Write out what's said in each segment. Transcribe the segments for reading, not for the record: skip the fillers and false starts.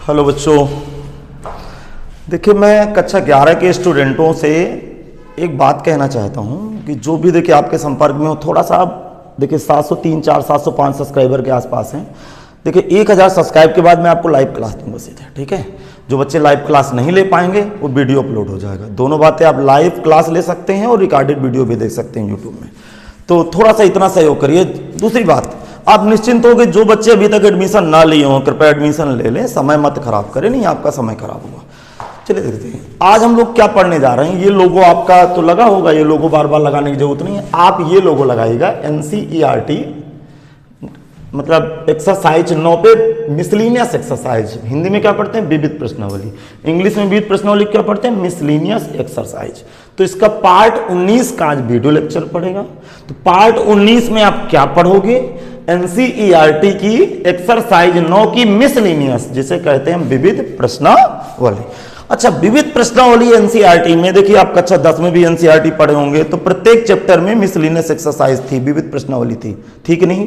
Hello बच्चों, देखिए मैं कक्षा 11 के स्टूडेंटों से एक बात कहना चाहता हूं कि जो भी देखिए आपके संपर्क में हो, थोड़ा सा आप देखिए 703, 4, 705 सब्सक्राइबर के आसपास हैं। देखिए 1000 सब्सक्राइब के बाद मैं आपको लाइव क्लास दूंगा सीधे, ठीक है। जो बच्चे लाइव क्लास नहीं ले पाएंगे वो वीडियो अपलोड हो जाएगा। दोनों बातें, आप लाइव क्लास ले सकते हैं और रिकॉर्डेड वीडियो भी देख सकते हैं यूट्यूब में। तो थोड़ा सा इतना सहयोग करिए। दूसरी बात, आप निश्चिंत हो कि जो बच्चे अभी तक एडमिशन ना लिए हों कृपया एडमिशन ले लें, समय मत खराब करें, नहीं आपका समय खराब होगा। चलिए देखते हैं आज हम लोग क्या पढ़ने जा रहे हैं। ये लोगो आपका तो लगा होगा, ये लोगो बार बार लगाने की जरूरत नहीं है। आप ये लोगो लगाइएगा NCERT, मतलब एक्सरसाइज 9 पे मिसलिनियस एक्सरसाइज। हिंदी में क्या पढ़ते हैं? विविध प्रश्नावली। इंग्लिश में विविध प्रश्नावली क्या पढ़ते हैं? Miscellaneous exercise. तो इसका पार्ट 19 का आज वीडियो लेक्चर पढ़ेगा। तो पार्ट 19 में आप क्या पढ़ोगे? NCERT की एक्सरसाइज 9 की मिसलिनियस, जिसे कहते हैं विविध प्रश्नावली। अच्छा, विविध प्रश्नावली NCERT में देखिए, आप कक्षा 10 में भी NCERT पढ़े होंगे, तो प्रत्येक चैप्टर में मिसलिनियस एक्सरसाइज थी, विविध प्रश्नावली थी, ठीक नहीं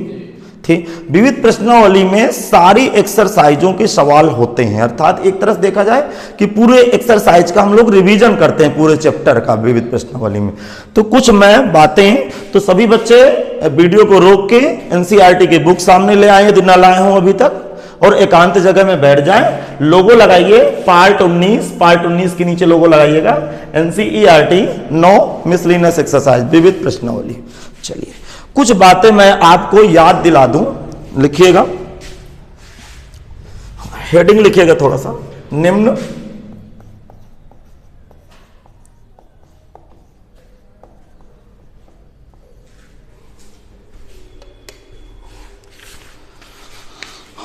थी? विविध प्रश्नावली में सारी एक्सरसाइजों के सवाल होते हैं, अर्थात एक तरह से देखा जाए कि पूरे एक्सरसाइज का हम लोग रिवीजन करते हैं पूरे चैप्टर का विविध प्रश्नावली में। तो कुछ मैं बातें, तो सभी बच्चे वीडियो को रोक के NCERT की बुक सामने ले आए यदि ना लाए हों अभी तक, और एकांत जगह में बैठ जाएं। लोगो लगाइए पार्ट 19 के नीचे लोगो लगाइएगा NCERT 9 मिसलिनियस एक्सरसाइज विविध प्रश्नावली। चलिए कुछ बातें मैं आपको याद दिला दूं, लिखिएगा, हेडिंग लिखिएगा थोड़ा सा। निम्न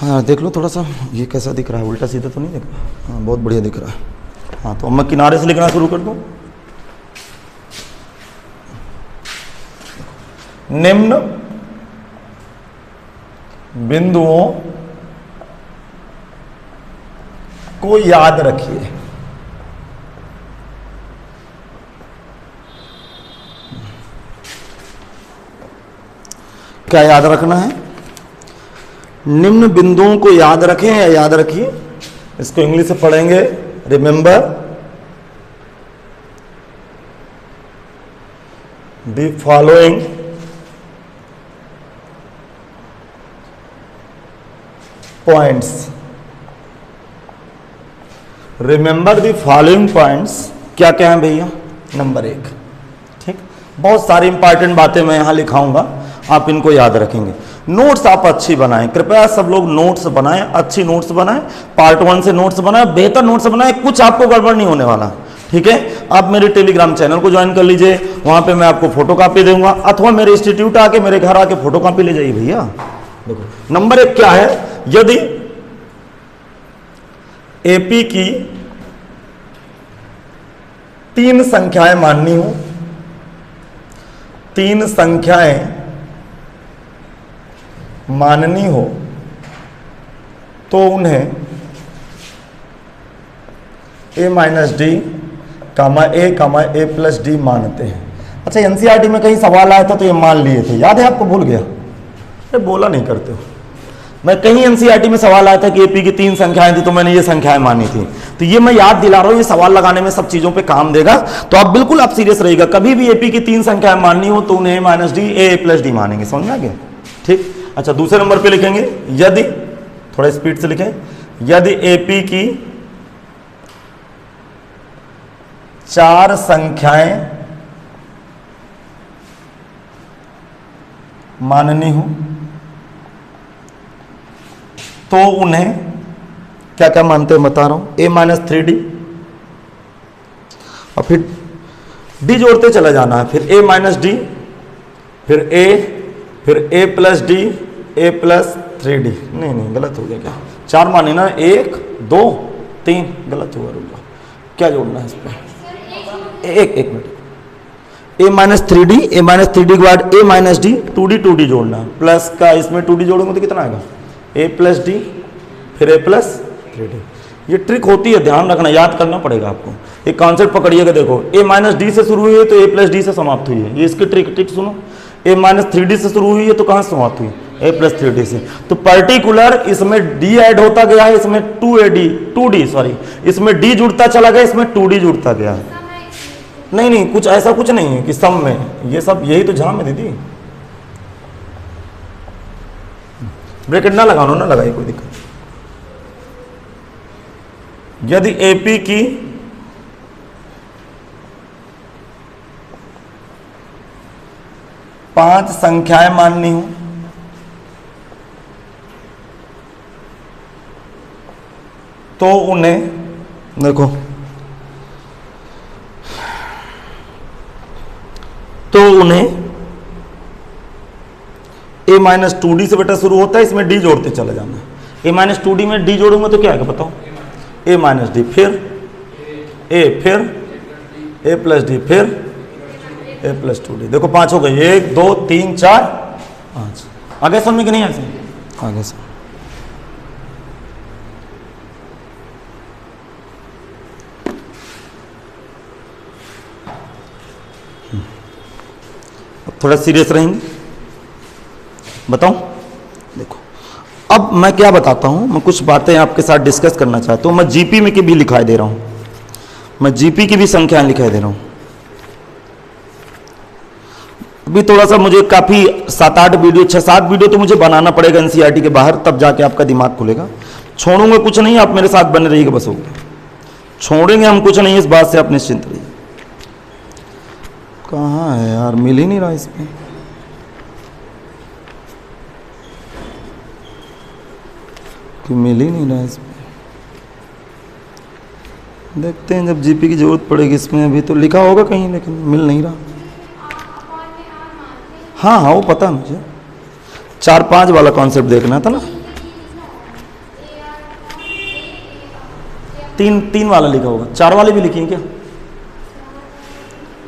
हाँ देख लो थोड़ा सा, ये कैसा दिख रहा है? उल्टा सीधा तो नहीं दिख रहा? हाँ बहुत बढ़िया दिख रहा है। हाँ तो अब मैं किनारे से लिखना शुरू कर दूं। निम्न बिंदुओं को याद रखिए। क्या याद रखना है? निम्न बिंदुओं को याद रखें या याद रखिए। इसको इंग्लिश से पढ़ेंगे remember the following points. Remember the following points क्या क्या है भैया? नंबर 1, ठीक। बहुत सारी इंपॉर्टेंट बातें मैं यहां लिखाऊंगा, आप इनको याद रखेंगे। नोट्स आप अच्छी बनाएं, कृपया सब लोग नोट्स बनाएं, अच्छी नोट्स बनाएं। पार्ट 1 से नोट्स बनाएं, बेहतर नोट्स बनाएं, कुछ आपको गड़बड़ नहीं होने वाला, ठीक है। आप मेरे टेलीग्राम चैनल को ज्वाइन कर लीजिए, वहां पे मैं आपको फोटो कॉपी दूंगा, अथवा मेरे इंस्टीट्यूट आके मेरे घर आके फोटो कॉपी ले जाइए भैया। देखो नंबर 1 क्या है? यदि AP की 3 संख्याएं माननी हो, 3 संख्याएं माननी हो, तो उन्हें A-D, A+D मानते हैं। अच्छा NCERT में कहीं सवाल आया था तो ये मान लिए थे, याद है आपको? भूल गया? अरे बोला नहीं करते हो। मैं कहीं NCERT में सवाल आया था कि AP की 3 संख्याएं थी तो मैंने ये संख्याएं मानी थी, तो ये मैं याद दिला रहा हूं, ये सवाल लगाने में सब चीजों पे काम देगा। तो आप बिल्कुल आप सीरियस रहिएगा, कभी भी AP की 3 संख्याएं माननी हो तो उन्हें A-D, A+D मानेंगे, समझ में आ गया? ठीक। अच्छा दूसरे नंबर पे लिखेंगे, यदि, थोड़ा स्पीड से लिखें, यदि AP की 4 संख्याएं माननी हो तो उन्हें क्या क्या मानते हैं बता रहा हूं, A-3D, और फिर D जोड़ते चला जाना है, फिर A-D, फिर A, फिर A+D, A+3D। नहीं गलत हो गया क्या? 4 माने ना, 1 2 3, गलत हुआ, रुक जाओ, क्या जोड़ना है इस पर? एक मिनट, A-3D, A-3D के बाद A-D, 2D जोड़ना, प्लस का इसमें 2D जोड़ेंगे तो कितना आएगा? A+D, फिर A+3D। ये ट्रिक होती है, ध्यान रखना, याद करना पड़ेगा आपको। एक कॉन्सेप्ट पकड़िएगा, देखो A-D से शुरू हुई है तो A+D से समाप्त हुई है, ये इसकी ट्रिक सुनो। A-3D से शुरू हुई है तो कहां से समाप्त हुई? ए प्लस 3DC। तो पर्टिकुलर इसमें डी ऐड होता गया है, इसमें 2D सॉरी, इसमें डी जुड़ता चला गया, इसमें 2D जुड़ता गया। नहीं नहीं, कुछ ऐसा कुछ नहीं है कि सम में, ये सब यही तो झाम है दीदी। ब्रैकेट ना लगाओ, ना लगाइए, कोई दिक्कत। यदि एपी की पांच संख्याएं माननी हो तो उन्हें देखो, तो उन्हें a माइनस 2D से बेटा शुरू होता है, इसमें d जोड़ते चले जाना है। a माइनस 2D में d जोड़ूंगा तो क्या आएगा बताओ? a माइनस डी, फिर a, फिर a प्लस डी, फिर a प्लस 2D। देखो 5 हो गए, 1 2 3 4 5। आगे समझ के नहीं आए? आगे से थोड़ा सीरियस रहेंगे, बताऊं? देखो अब मैं क्या बताता हूं, मैं कुछ बातें आपके साथ डिस्कस करना चाहता हूं। मैं जीपी में की भी लिखाई दे रहा हूं, मैं जीपी की भी संख्याएं लिखाई दे रहा हूं। अभी थोड़ा सा मुझे काफी 7-8 वीडियो, 6-7 वीडियो तो मुझे बनाना पड़ेगा एनसीईआरटी के बाहर, तब जाके आपका दिमाग खुलेगा। छोड़ूंगा कुछ नहीं, आप मेरे साथ बने रहिएगा बस, होगा। छोड़ेंगे हम कुछ नहीं, इस बात से आप निश्चिंत रहिए। कहाँ है यार, मिल ही नहीं रहा इसमें। कि मिल ही नहीं रहा इसमें, देखते हैं जब जीपी की जरूरत पड़ेगी इसमें। अभी तो लिखा होगा कहीं, लेकिन मिल नहीं रहा। हाँ हाँ, वो पता है मुझे, 4-5 वाला कॉन्सेप्ट देखना था ना। 3 वाला लिखा होगा, 4 वाले भी लिखी हैं क्या?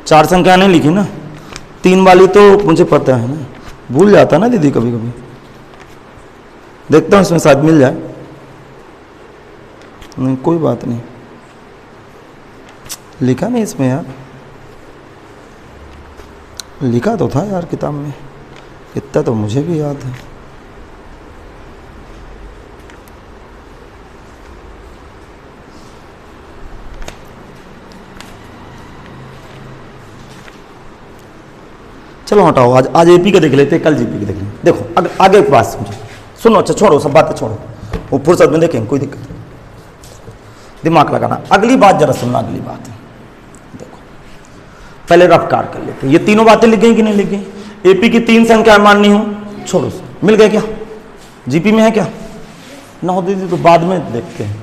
4 संख्या नहीं लिखी ना, 3 वाली तो मुझे पता है ना, भूल जाता ना दीदी कभी कभी। देखता हूँ इसमें शायद मिल जाए। नहीं कोई बात नहीं, लिखा नहीं इसमें यार, लिखा तो था यार किताब में, इतना तो मुझे भी याद है। चलो हटाओ, आज एपी का देख लेते, कल जीपी का देख लेंगे। देखो आगे एक बात समझो, सुनो, अच्छा छोड़ो सब बातें छोड़ो, वो फुर्सत में देखेंगे, कोई दिक्कत नहीं, दिमाग लगाना। अगली बात जरा सुनना, अगली बात देखो, पहले रफ्तार कर लेते। ये तीनों बातें लिख गई कि नहीं लिख गई? एपी की 3 संख्या माननी हो, छोड़ो, मिल गए क्या? जीपी में है क्या? ना हो दीदी तो बाद में देखते हैं।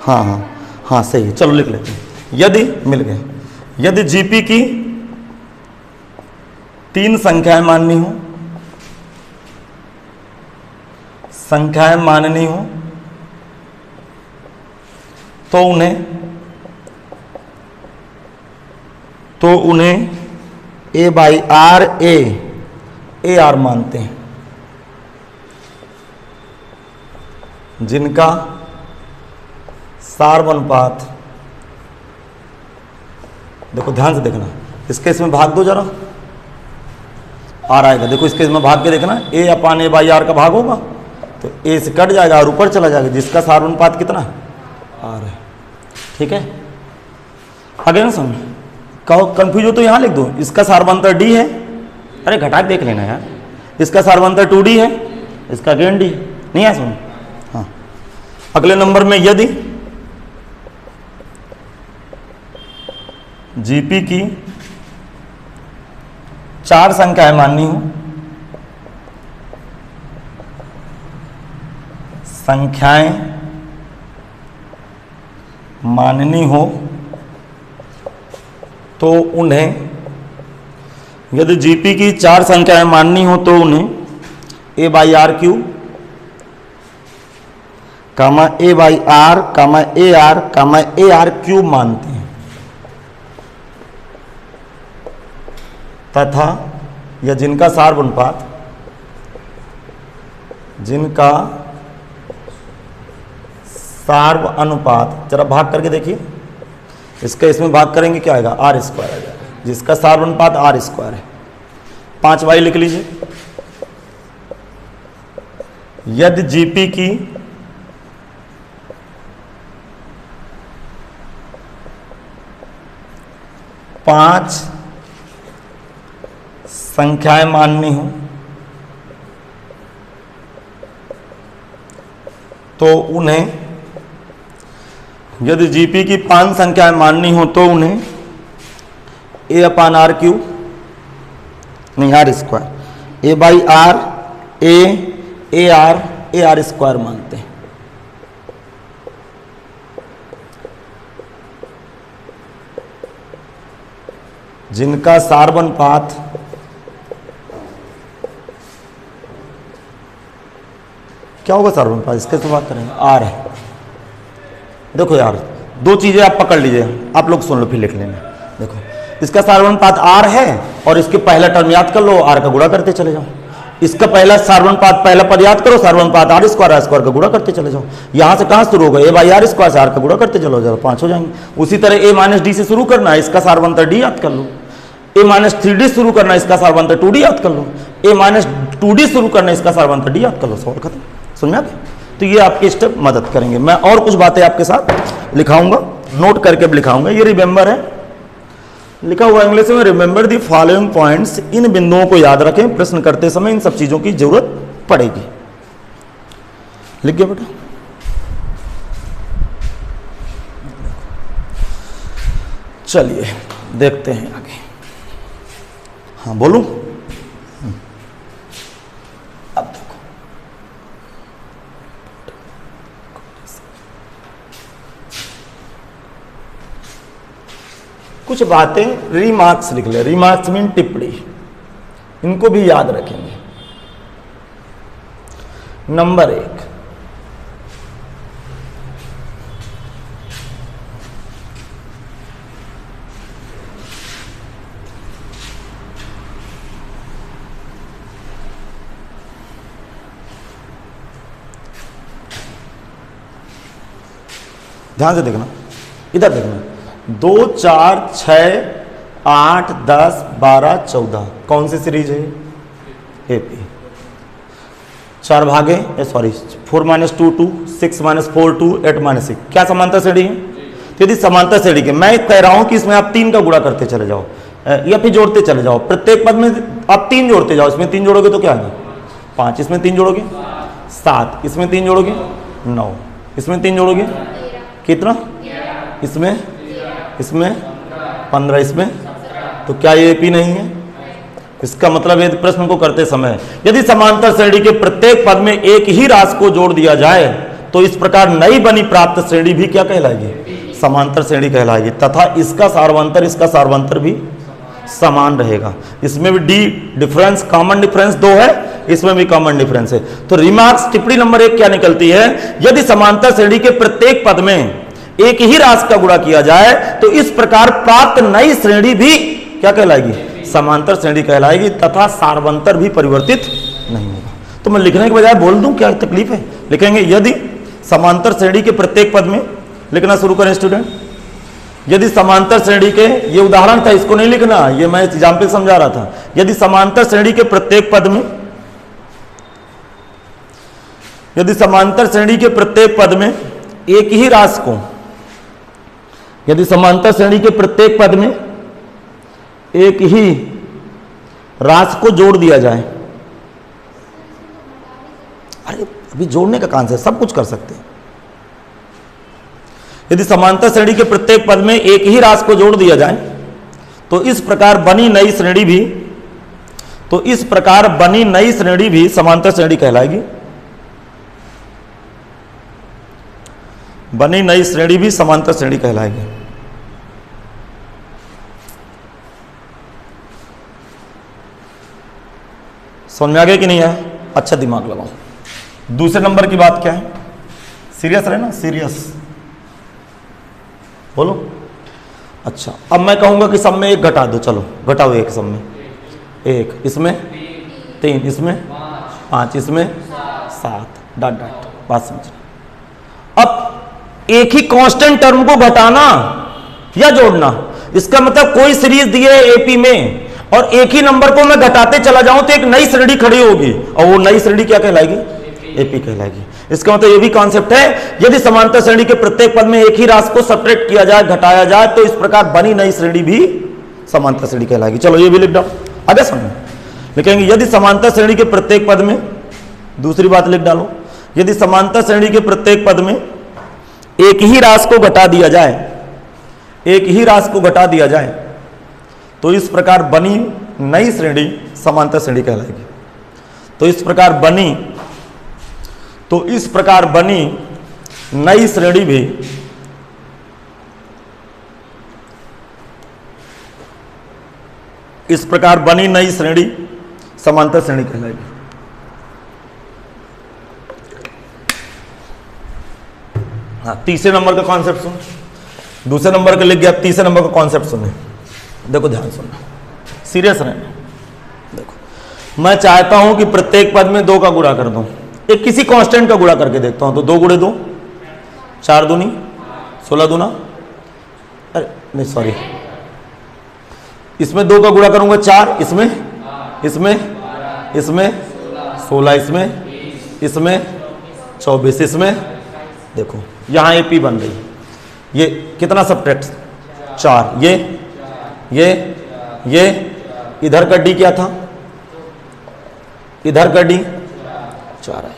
हाँ हाँ हाँ सही है, चलो लिख लेते हैं। यदि मिल गए, यदि जीपी की 3 संख्याएं माननी हो, संख्याएं माननी हो तो उन्हें a by R A R मानते हैं, जिनका सार्वनुपात, देखो ध्यान से देखना, इसके इसमें भाग दो जरा, आर आएगा। देखो इसके इसमें भाग के देखना, ए अपान ए बाई आर का भाग होगा तो ए से कट जाएगा और ऊपर चला जाएगा, जिसका सार्वनुपात कितना है? आर है। ठीक है, आगे ना समझ, कहो कंफ्यूज हो तो यहाँ लिख दो, इसका सार्वंतर डी है, अरे घटा के देख लेना यार, इसका सार्वंतर 2D है, इसका गेन डी नहीं है, सुन। हाँ, अगले नंबर में यदि जीपी की 4 संख्याएं माननी हो, संख्याएं माननी हो तो उन्हें, यदि जीपी की 4 संख्याएं माननी हो तो उन्हें a by r q comma a by r comma a r cube मानते हैं, तथा या जिनका सार्वनुपात, जिनका सार्व अनुपात, जरा भाग करके देखिए, इसका इसमें भाग करेंगे क्या आएगा? आर स्क्वायर आ जाएगा, जिसका सार्वनुपात आर स्क्वायर है। 5 वाई लिख लीजिए, यदि जीपी की पांच संख्याएं माननी हो तो उन्हें, यदि जीपी की 5 संख्याएं माननी हो तो उन्हें A/R³ नहीं R², A/R AR² मानते हैं। जिनका सार्वनुपात क्या होगा, सार्वनुपात इसके से बात करेंगे, R है। देखो यार, दो चीजें आप पकड़ लीजिए, आप लोग सुन लो फिर लिख लेना। देखो, इसका सार्वनुपात R है और इसके पहला टर्म याद कर लो, R का गुणा करते चले जाओ। इसका पहला सार्वनुपात, पहला पद याद करो, सार्वनुपात R² का गुणा करते चले जाओ। यहां से कहां शुरू होगा, A/R² से R का गुणा करते चलो जाओ, 5 हो जाएंगे। उसी तरह A-D से शुरू करना है, इसका सार्वंतर D याद कर लो। A-3D शुरू करना है, इसका सार्वंतर 2D याद कर लो। A-2D शुरू करना है, इसका सार्वंतर D याद कर लो। सवाल खत्म। समझ में? तो ये आपके स्टेप मदद करेंगे। मैं और कुछ बातें आपके साथ लिखाऊंगा, नोट करके भी लिखाऊंगा। ये रिमेंबर है, लिखा हुआ इंग्लिश में, रिमेंबर दी फॉलोइंग पॉइंट्स। इन बिंदुओं को याद रखें, प्रश्न करते समय इन सब चीजों की जरूरत पड़ेगी। लिख गया बेटा? चलिए देखते हैं आगे। हाँ बोलूं? अब देखो, कुछ बातें रिमार्क्स लिख ले। रिमार्क्स मीन टिप्पणी, इनको भी याद रखेंगे। नंबर 1, ध्यान से देखना, इधर देखना। 2, 4, 6, 8, 10, 12, 14 कौन सी सीरीज है? AP। 4 भागे, सॉरी 4 - 2 2, 6 - 4 2, 8 - 6 क्या समांतर श्रेणी है? तो यदि समांतर श्रेणी के, मैं कह रहा हूं कि इसमें आप 3 का गुणा करते चले जाओ या फिर जोड़ते चले जाओ। प्रत्येक पद में आप 3 जोड़ते जाओ। इसमें 3 जोड़ोगे तो क्या आएगा? 5। इसमें 3 जोड़ोगे 7। इसमें 3 जोड़ोगे 9। इसमें 3 जोड़ोगे कितना? इसमें 15। इसमें तो क्या ये AP नहीं है? इसका मतलब यदि प्रश्न को करते समय यदि समांतर श्रेणी के प्रत्येक पद में एक ही राशि को जोड़ दिया जाए तो इस प्रकार नई बनी प्राप्त श्रेणी भी क्या कहलाएगी? समांतर श्रेणी कहलाएगी। तथा इसका सार्वंतर भी समान रहेगा। इसमें भी डी डिफरेंस, कॉमन डिफरेंस 2 है, इसमें भी कॉमन डिफरेंस है। तो रिमार्क्स टिप्पणी नंबर 1 क्या निकलती है? यदि समांतर श्रेणी के प्रत्येक पद में एक ही राशि का गुणा किया जाए तो इस प्रकार प्राप्त नई श्रेणी भी क्या कहलाएगी? समांतर श्रेणी कहलाएगी। तथा सार्वंतर भी परिवर्तित नहीं होगा। तो मैं लिखने के बजाय बोल दूं, क्या तकलीफ है? लिखेंगे यदि समांतर श्रेणी के प्रत्येक पद में, लिखना शुरू करें स्टूडेंट। यदि समांतर श्रेणी के, ये उदाहरण था, इसको नहीं लिखना, ये मैं एग्जाम्पल समझा रहा था। यदि समांतर श्रेणी के प्रत्येक पद में, यदि समांतर श्रेणी के प्रत्येक पद में एक ही राशि को, यदि समांतर श्रेणी के प्रत्येक पद में एक ही राशि को जोड़ दिया जाए, अरे अभी जोड़ने का कहां से, सब कुछ कर सकते हैं। यदि समांतर श्रेणी के प्रत्येक पद में एक ही राशि को जोड़ दिया जाए तो इस प्रकार बनी नई श्रेणी भी समांतर श्रेणी कहलाएगी। बनी नई श्रेणी भी समांतर श्रेणी कहलाएगी। समझ में आ गया कि नहीं है? अच्छा दिमाग लगाओ। दूसरे नंबर की बात क्या है? सीरियस रहना, सीरियस बोलो। अच्छा, अब मैं कहूंगा कि सब में 1 घटा दो। चलो घटाओ 1 सब में 1, इसमें 3, इसमें 5, इसमें 7, डॉट डॉट। बात समझना। अब एक ही कांस्टेंट टर्म को घटाना या जोड़ना, इसका मतलब कोई सीरीज दी है AP में और एक ही नंबर को मैं घटाते चला जाऊं तो एक नई श्रेणी खड़ी होगी और वो नई श्रेणी क्या कहलाएगी? एपी कहलाएगी। इसका मतलब ये भी कॉन्सेप्ट है, यदि समांतर श्रेणी के प्रत्येक पद में एक ही राशि को सब्ट्रैक्ट किया जाए, घटाया जाए, तो इस प्रकार बनी नई श्रेणी भी समांतर श्रेणी कहलाएगी। चलो ये भी लिख डालो, आगे समझो। लिखेंगे यदि समांतर श्रेणी के प्रत्येक पद में, दूसरी बात लिख डालो, यदि समांतर श्रेणी के प्रत्येक पद में एक ही राशि को घटा दिया जाए, एक ही राशि को घटा दिया जाए, तो इस प्रकार बनी नई श्रेणी समांतर श्रेणी कहलाएगी। तो इस प्रकार बनी नई श्रेणी भी इस प्रकार बनी नई श्रेणी समांतर श्रेणी कहलाएगी। हाँ, तीसरे नंबर का कॉन्सेप्ट सुन, दूसरे नंबर का लिख गया, तीसरे नंबर का कॉन्सेप्ट सुने। देखो ध्यान सुनना, सीरियस रहना। देखो मैं चाहता हूं कि प्रत्येक पद में 2 का गुणा कर दूं, एक किसी कांस्टेंट का गुणा करके देखता हूं। तो 2 गुणे 2 4 दूनी 16 दूना, अरे नहीं सॉरी, इसमें 2 का गुणा करूंगा 4, इसमें 16, इसमें 24, इसमें देखो यहां एपी बन गई। ये कितना सब्ट्रैक्ट 4, ये इधर का डी क्या था, इधर का डी 4 है।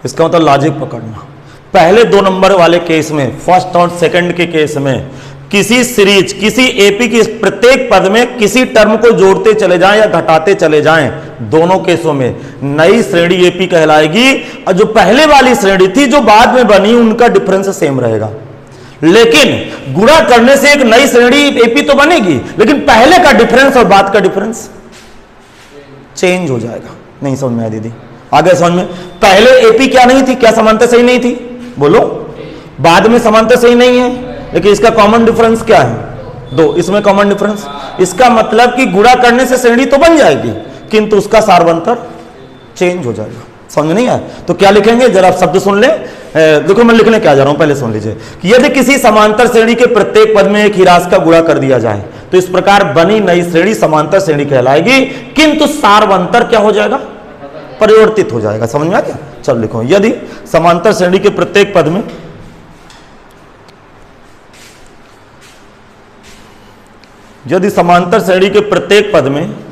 इसका मतलब लॉजिक पकड़ना, पहले 2 नंबर वाले केस में, फर्स्ट और सेकंड के केस में, किसी सीरीज, किसी एपी के प्रत्येक पद में किसी टर्म को जोड़ते चले जाएं या घटाते चले जाएं, दोनों केसों में नई श्रेणी एपी कहलाएगी। और जो पहले वाली श्रेणी थी जो बाद में बनी, उनका डिफरेंस सेम रहेगा, लेकिन गुणा करने से एक नई श्रेणी एपी तो बनेगी, लेकिन पहले का डिफरेंस और बाद का डिफरेंस चेंज हो जाएगा। नहीं समझ में आया दीदी? आगे समझ में? पहले एपी क्या नहीं थी, क्या समांतर सही नहीं थी, बोलो? बाद में समांतर सही नहीं है, लेकिन इसका कॉमन डिफरेंस क्या है 2, इसमें कॉमन डिफरेंस। इसका मतलब कि गुणा करने से श्रेणी तो बन जाएगी, किंतु उसका सारवंतर चेंज हो जाएगा। समझ नहीं आया? तो क्या लिखेंगे, जरा आप शब्द सुन ले। देखो मैं लिखने क्या जा रहा हूं, पहले सुन लीजिए कि यदि किसी समांतर श्रेणी के प्रत्येक पद में एक ही राशि का गुणा कर दिया जाए, तो इस प्रकार बनी नई श्रेणी समांतर श्रेणी कहलाएगी, किंतु सारवंतर क्या हो जाएगा, परिवर्तित हो जाएगा। समझ में आ गया? चलो लिखो, यदि समांतर श्रेणी के प्रत्येक पद में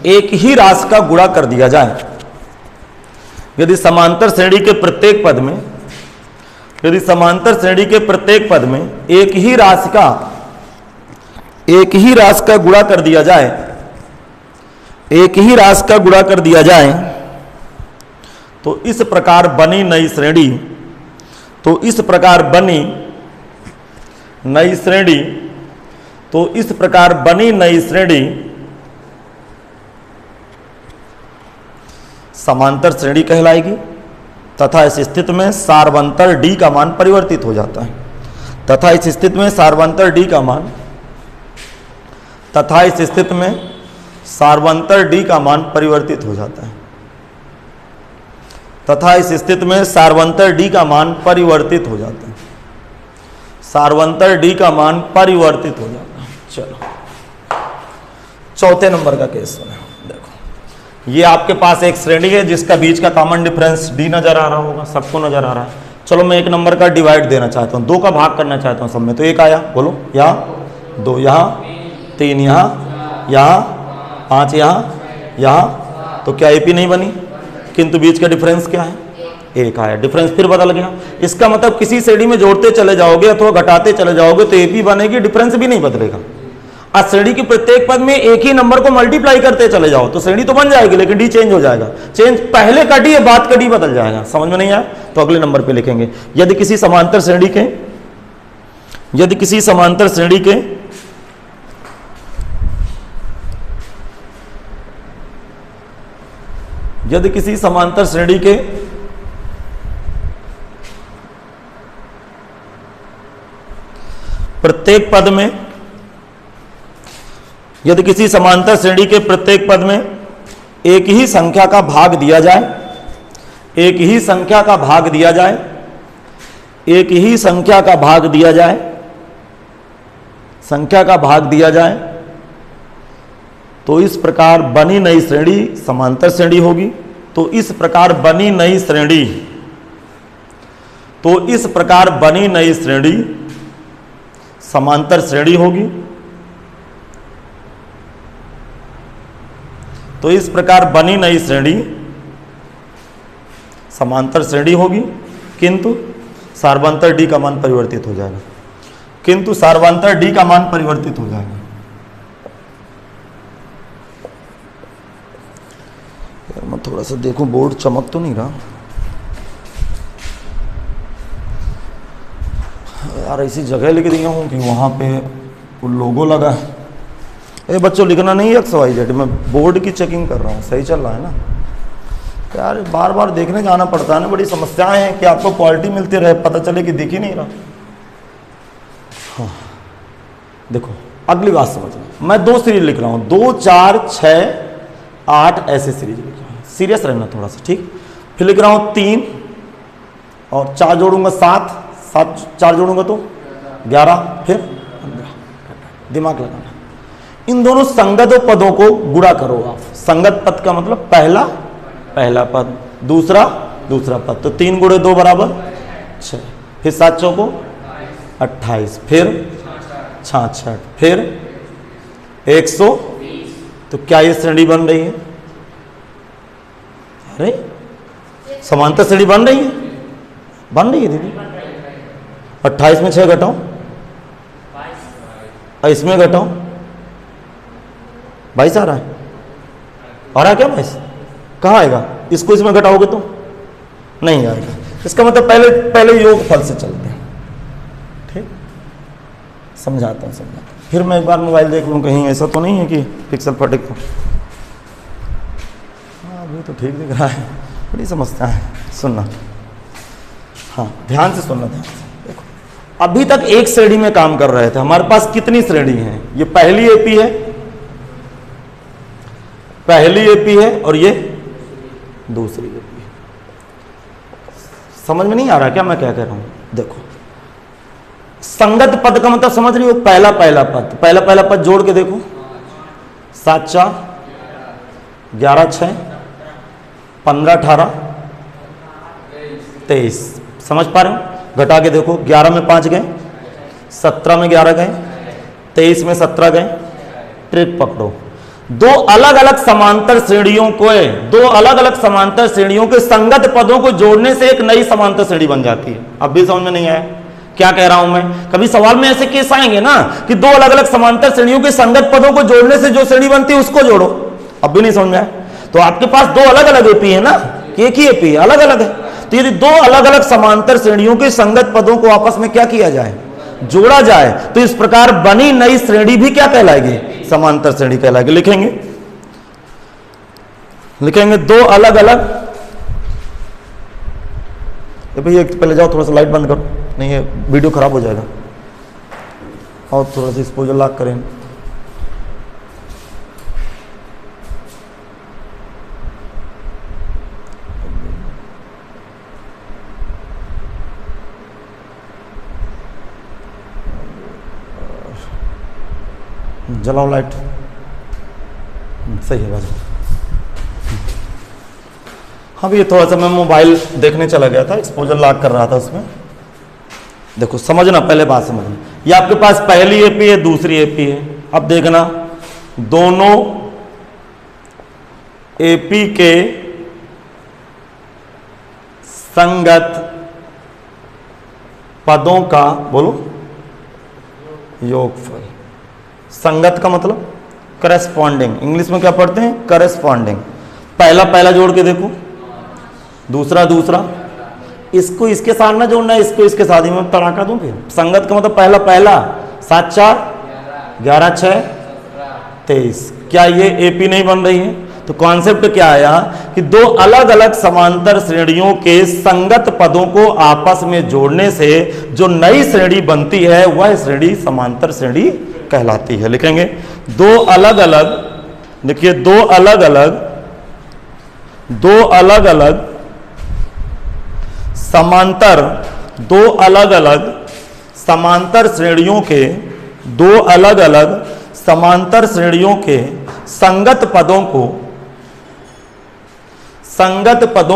एक ही राशि का गुणा कर दिया जाए, यदि समांतर श्रेणी के प्रत्येक पद में एक ही राशि का गुणा कर दिया जाए, तो इस प्रकार बनी नई श्रेणी समांतर श्रेणी कहलाएगी, तथा इस स्थिति में सारवंतर डी का मान परिवर्तित हो जाता है। तथा इस स्थिति में सारवंतर डी का मान परिवर्तित हो जाता है। सारवंतर डी का मान परिवर्तित हो जाता है। चलो चौथे नंबर का केस सुना। देखो ये आपके पास एक श्रेणी है जिसका बीच का कॉमन डिफरेंस डी नजर आ रहा होगा, सबको नजर आ रहा है। चलो मैं 1 नंबर का डिवाइड देना चाहता हूं, 2 का भाग करना चाहता हूं सब में। तो 1 आया, बोलो, यहाँ 2, यहाँ 3, यहाँ 5, यहाँ। तो क्या एपी नहीं बनी, किंतु बीच का डिफरेंस क्या है, 1 आया। डिफरेंस फिर बदल गया। इसका मतलब किसी श्रेणी में जोड़ते चले जाओगे अथवा घटाते चले जाओगे तो एपी बनेगी, डिफरेंस भी नहीं बदलेगा। आज श्रेणी के प्रत्येक पद में एक ही नंबर को मल्टीप्लाई करते चले जाओ तो श्रेणी तो बन जाएगी, लेकिन डी चेंज हो जाएगा। चेंज पहले का डी है, बाद का डी बदल जाएगा। समझ में नहीं आया? तो अगले नंबर पे लिखेंगे, यदि किसी समांतर श्रेणी के प्रत्येक पद में एक ही संख्या का भाग दिया जाए, तो इस प्रकार बनी नई श्रेणी समांतर श्रेणी होगी। तो इस प्रकार बनी नई श्रेणी तो इस प्रकार बनी नई श्रेणी समांतर श्रेणी होगी। तो इस प्रकार बनी नई श्रेणी समांतर श्रेणी होगी, किंतु सार्वंतर डी का मान परिवर्तित हो जाएगा। किंतु सार्वंतर डी का मान परिवर्तित हो जाएगा। यार मैं थोड़ा सा देखूं, बोर्ड चमक तो नहीं रहा यार। ऐसी जगह लिख दिया हूं कि वहां पे वो लोगो लगा है। ए बच्चों, लिखना नहीं है XYZ, मैं बोर्ड की चेकिंग कर रहा हूँ, सही चल रहा है ना यार। बार बार देखने जाना पड़ता है ना, बड़ी समस्याएं हैं कि आपको क्वालिटी मिलती रहे, पता चले कि दिख ही नहीं रहा। हाँ देखो, अगली बात समझना, मैं 2 सीरीज लिख रहा हूँ, 2, 4, 6, 8 ऐसे सीरीज लिख रहा हूँ। सीरियस रहना थोड़ा सा, ठीक। फिर लिख रहा हूँ 3 और 4 जोड़ूंगा 7, 4 जोड़ूंगा तो 11, फिर 15। दिमाग लगाना, इन दोनों संगत पदों को गुणा करो आप। संगत पद का मतलब पहला पद, दूसरा पद। तो 3 गुणे 2 बराबर 6, फिर 7 चौको 28, फिर 66, फिर 100। तो क्या ये श्रेणी बन रही है? अरे समांतर श्रेणी बन रही है दीदी। 28 में 6 घटाओ, इसमें घटाओ, 22 आ रहा है। आ रहा है क्या 22? कहाँ आएगा? इसको इसमें घटाओगे तो नहीं आएगा। इसका मतलब पहले योग फल से चलते हैं, ठीक। समझाता हूँ। फिर मैं एक बार मोबाइल देख लूँ, कहीं ऐसा तो नहीं है कि पिक्सल फटे तो। हाँ अभी तो ठीक दिख रहा है, बड़ी समस्या है। सुनना, हाँ ध्यान से सुनना, ध्यान से देखो। अभी तक एक श्रेणी में काम कर रहे थे। हमारे पास कितनी श्रेणी है? ये पहली एपी है, और ये दूसरी एपी है। समझ में नहीं आ रहा क्या मैं क्या कह रहा हूं? देखो, संगत पद का मतलब समझ रही हो? पहला पद जोड़ के देखो, 7, 4, 11, 6, 15, 18, 23। समझ पा रहे हो? घटा के देखो, 11 में 5 गए, 17 में 11 गए, 23 में 17 गए। ट्रिक पकड़ो, दो अलग अलग समांतर श्रेणियों के संगत पदों को जोड़ने से एक नई समांतर श्रेणी बन जाती है। अब भी समझ में नहीं आया क्या कह रहा हूं मैं? कभी सवाल में ऐसे केस आएंगे ना कि दो अलग अलग समांतर श्रेणियों के संगत पदों को जोड़ने से जो श्रेणी बनती है उसको जोड़ो। अब भी नहीं समझ में आया? तो आपके पास दो अलग अलग एपी है ना, एक ही एपी अलग अलग है। तो यदि दो अलग अलग समांतर श्रेणियों के संगत पदों को आपस में क्या किया जाए? जोड़ा जाए, तो इस प्रकार बनी नई श्रेणी भी क्या कहलाएगी? समांतर श्रेणी कहलाएगी। लिखेंगे दो अलग अलग। भैया पहले जाओ, थोड़ा सा लाइट बंद करो, नहीं ये वीडियो खराब हो जाएगा। और थोड़ा सा एक्सपोजर लॉक करें। जलाओ लाइट, सही है बाजू। हाँ भैया थोड़ा सा मैं मोबाइल देखने चला गया था, एक्सपोजर लॉक कर रहा था उसमें। देखो समझना, पहले बात समझना, ये आपके पास पहली एपी है, दूसरी एपी है। अब देखना, दोनों एपी के संगत पदों का बोलो योगफल। संगत का मतलब करेस्पॉन्डिंग, इंग्लिश में क्या पढ़ते हैं? करेस्पॉन्डिंग। पहला जोड़ के देखो, दूसरा, इसको इसके साथ ना जोड़ना है, इसको इसके साथ ही मैं तड़ाका दूं। फिर संगत का मतलब पहला 7, 4, 11, 6, 23। क्या ये एपी नहीं बन रही है? तो कॉन्सेप्ट क्या आया कि दो अलग अलग समांतर श्रेणियों के संगत पदों को आपस में जोड़ने से जो नई श्रेणी बनती है वह श्रेणी समांतर श्रेणी कहलाती है। लिखेंगे दो अलग अलग, देखिए दो अलग अलग समांतर श्रेणियों के संगत पदों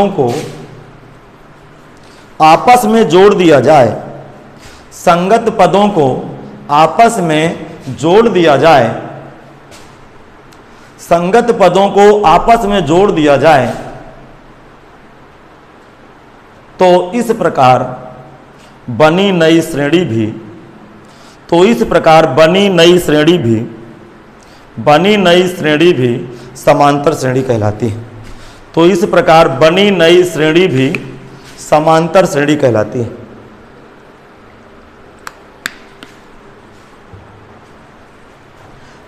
को आपस में जोड़ दिया जाए, संगत पदों को आपस में जोड़ दिया जाए, संगत पदों को आपस में जोड़ दिया जाए तो इस प्रकार बनी नई श्रेणी भी, तो इस प्रकार बनी नई श्रेणी भी, बनी नई श्रेणी भी समांतर श्रेणी कहलाती है। तो इस प्रकार बनी नई श्रेणी भी समांतर श्रेणी कहलाती है।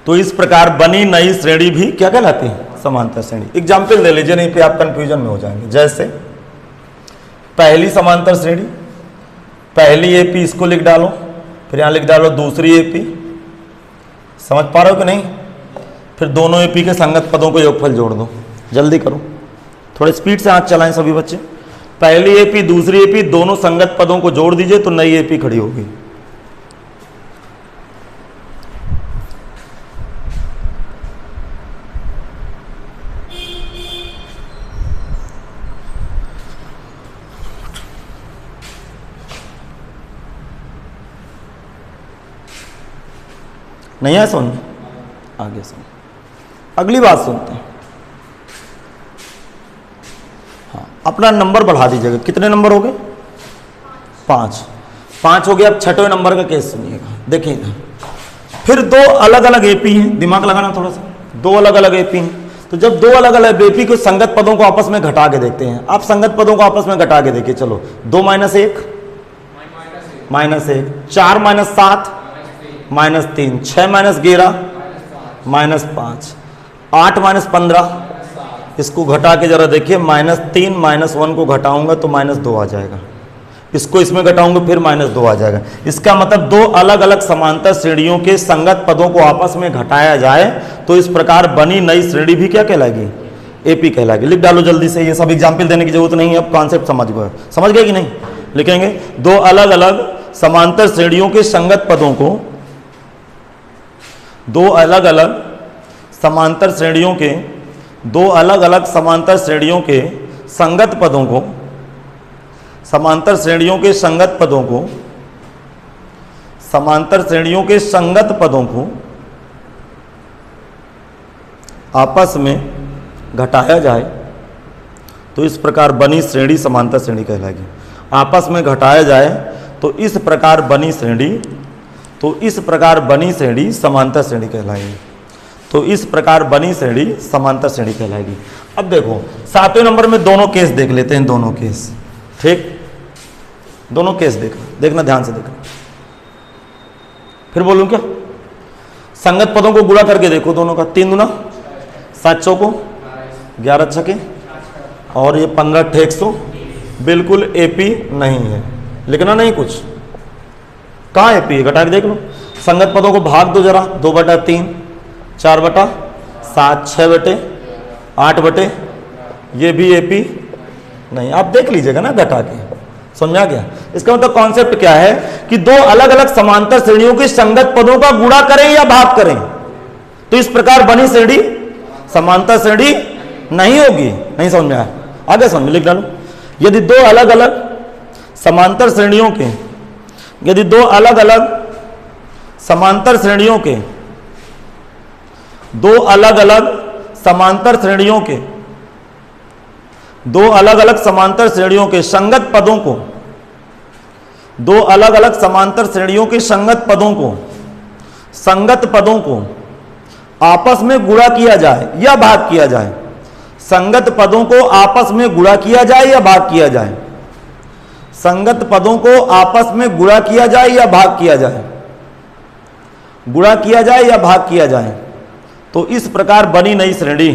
तो इस प्रकार बनी नई श्रेणी भी क्या कहलाती है? समांतर श्रेणी। एग्जाम्पल ले लीजिए, नहीं पे आप कंफ्यूजन में हो जाएंगे। जैसे पहली समांतर श्रेणी, पहली एपी इसको लिख डालो, फिर यहां लिख डालो दूसरी एपी। समझ पा रहे हो कि नहीं? फिर दोनों एपी के संगत पदों को योगफल जोड़ दो। जल्दी करो, थोड़े स्पीड से हाथ चलाएं सभी बच्चे। पहली एपी दूसरी एपी दोनों संगत पदों को जोड़ दीजिए तो नई एपी खड़ी होगी। नहीं है सुन, आगे सुन, अगली बात सुनते हैं। हाँ, अपना नंबर बढ़ा दीजिएगा। कितने नंबर हो गए? 5 5 हो गए। अब छठवें नंबर का केस सुनिएगा, देखिएगा। फिर दो अलग अलग एपी हैं, दिमाग लगाना थोड़ा सा। दो अलग अलग एपी हैं, तो जब दो अलग अलग एपी को संगत पदों को आपस में घटा के देखते हैं। आप संगत पदों को आपस में घटा के देखिए। चलो 2 - 1 -1, 4 - 7 -3, 6 - 11 -5, 8 - 15। इसको घटा के जरा देखिए, -3 -1 को घटाऊंगा तो -2 आ जाएगा। इसको इसमें घटाऊंगा फिर -2 आ जाएगा। इसका मतलब दो अलग अलग समांतर श्रेणियों के संगत पदों को आपस में घटाया जाए तो इस प्रकार बनी नई श्रेणी भी क्या कहलाएगी? एपी कहलाएगी। लिख डालो जल्दी से, ये सब एग्जाम्पल देने की जरूरत नहीं है, अब कॉन्सेप्ट समझ गए कि नहीं? लिखेंगे दो अलग अलग समांतर श्रेणियों के संगत पदों को, दो अलग अलग समांतर श्रेणियों के, दो अलग अलग समांतर श्रेणियों के संगत पदों को, समांतर श्रेणियों के संगत पदों को, समांतर श्रेणियों के संगत पदों को आपस में घटाया जाए तो इस प्रकार बनी श्रेणी समांतर श्रेणी कहलाएगी। आपस में घटाया जाए तो इस प्रकार बनी श्रेणी, तो इस प्रकार बनी श्रेणी समांतर श्रेणी कहलाएगी। तो इस प्रकार बनी श्रेणी समांतर श्रेणी कहलाएगी। अब देखो 7वें नंबर में दोनों केस देख लेते हैं, दोनों केस। ठीक, दोनों केस देखना ध्यान से देखना। फिर बोलूं क्या? संगत पदों को गुणा करके देखो दोनों का। 3 दूना 7 चौको 11 छके और ये 15 ठेक 100। बिल्कुल एपी नहीं है, लिखना नहीं कुछ। कहाँ एपी है? घटा के देख लो। संगत पदों को भाग दो जरा। 2/3, 4/7, 6/8, ये भी एपी नहीं। आप देख लीजिएगा ना घटा के, समझा गया? इसका मतलब कॉन्सेप्ट क्या है कि दो अलग अलग समांतर श्रेणियों के संगत पदों का गुणा करें या भाग करें तो इस प्रकार बनी श्रेणी समांतर श्रेणी नहीं होगी। नहीं समझ में आया? आगे समझ, लिख डालो। यदि दो अलग अलग समांतर श्रेणियों के, यदि दो अलग अलग समांतर श्रेणियों के, दो अलग अलग समांतर श्रेणियों के, दो अलग अलग समांतर श्रेणियों के संगत पदों को, दो अलग अलग समांतर श्रेणियों के संगत पदों को, संगत पदों को आपस में गुणा किया जाए या भाग किया जाए, संगत पदों को आपस में गुणा किया जाए या भाग किया जाए, संगत पदों को आपस में गुणा किया जाए या भाग किया जाए, गुणा किया जाए या भाग किया जाए तो इस प्रकार बनी नई श्रेणी,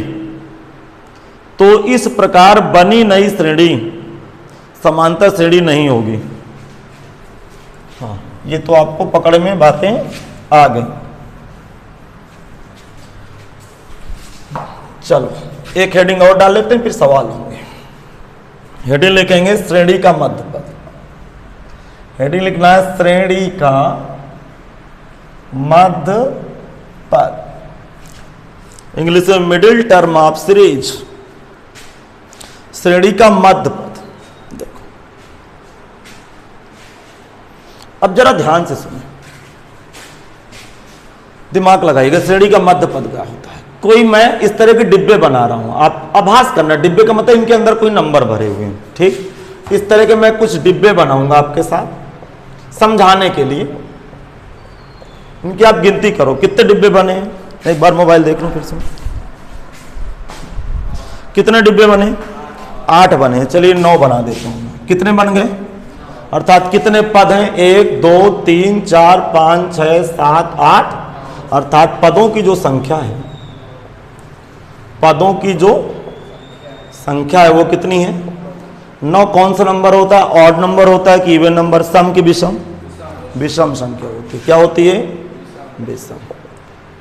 तो इस प्रकार बनी नई श्रेणी समांतर श्रेणी नहीं होगी। हाँ, ये तो आपको पकड़ में बातें आ गई। चलो एक हेडिंग और डाल लेते हैं, फिर सवाल होंगे। हेडिंग लिखेंगे श्रेणी का मध्य पद। हेडिंग लिखना है श्रेणी का मध्य पद, इंग्लिश में मिडिल टर्म ऑफ सीरीज। श्रेणी का मध्य पद। देखो अब जरा ध्यान से सुनो, दिमाग लगाइएगा। श्रेणी का मध्य पद क्या होता है? कोई मैं इस तरह के डिब्बे बना रहा हूं, आप आभास करना, डिब्बे का मतलब इनके अंदर कोई नंबर भरे हुए हैं, ठीक। इस तरह के मैं कुछ डिब्बे बनाऊंगा आपके साथ समझाने के लिए, इनकी आप गिनती करो कितने डिब्बे बने हैं। एक बार मोबाइल देख लो फिर से, कितने डिब्बे बने? 8 बने। चलिए 9 बना देता हूं। कितने बन गए? अर्थात कितने पद हैं? 1 2 3 4 5 6 7 8, अर्थात पदों की जो संख्या है, पदों की जो संख्या है वो कितनी है? 9। कौन सा नंबर होता है? ऑड नंबर होता है कि इवन नंबर? सम की विषम? विषम संख्या होती है। क्या होती है? विषम,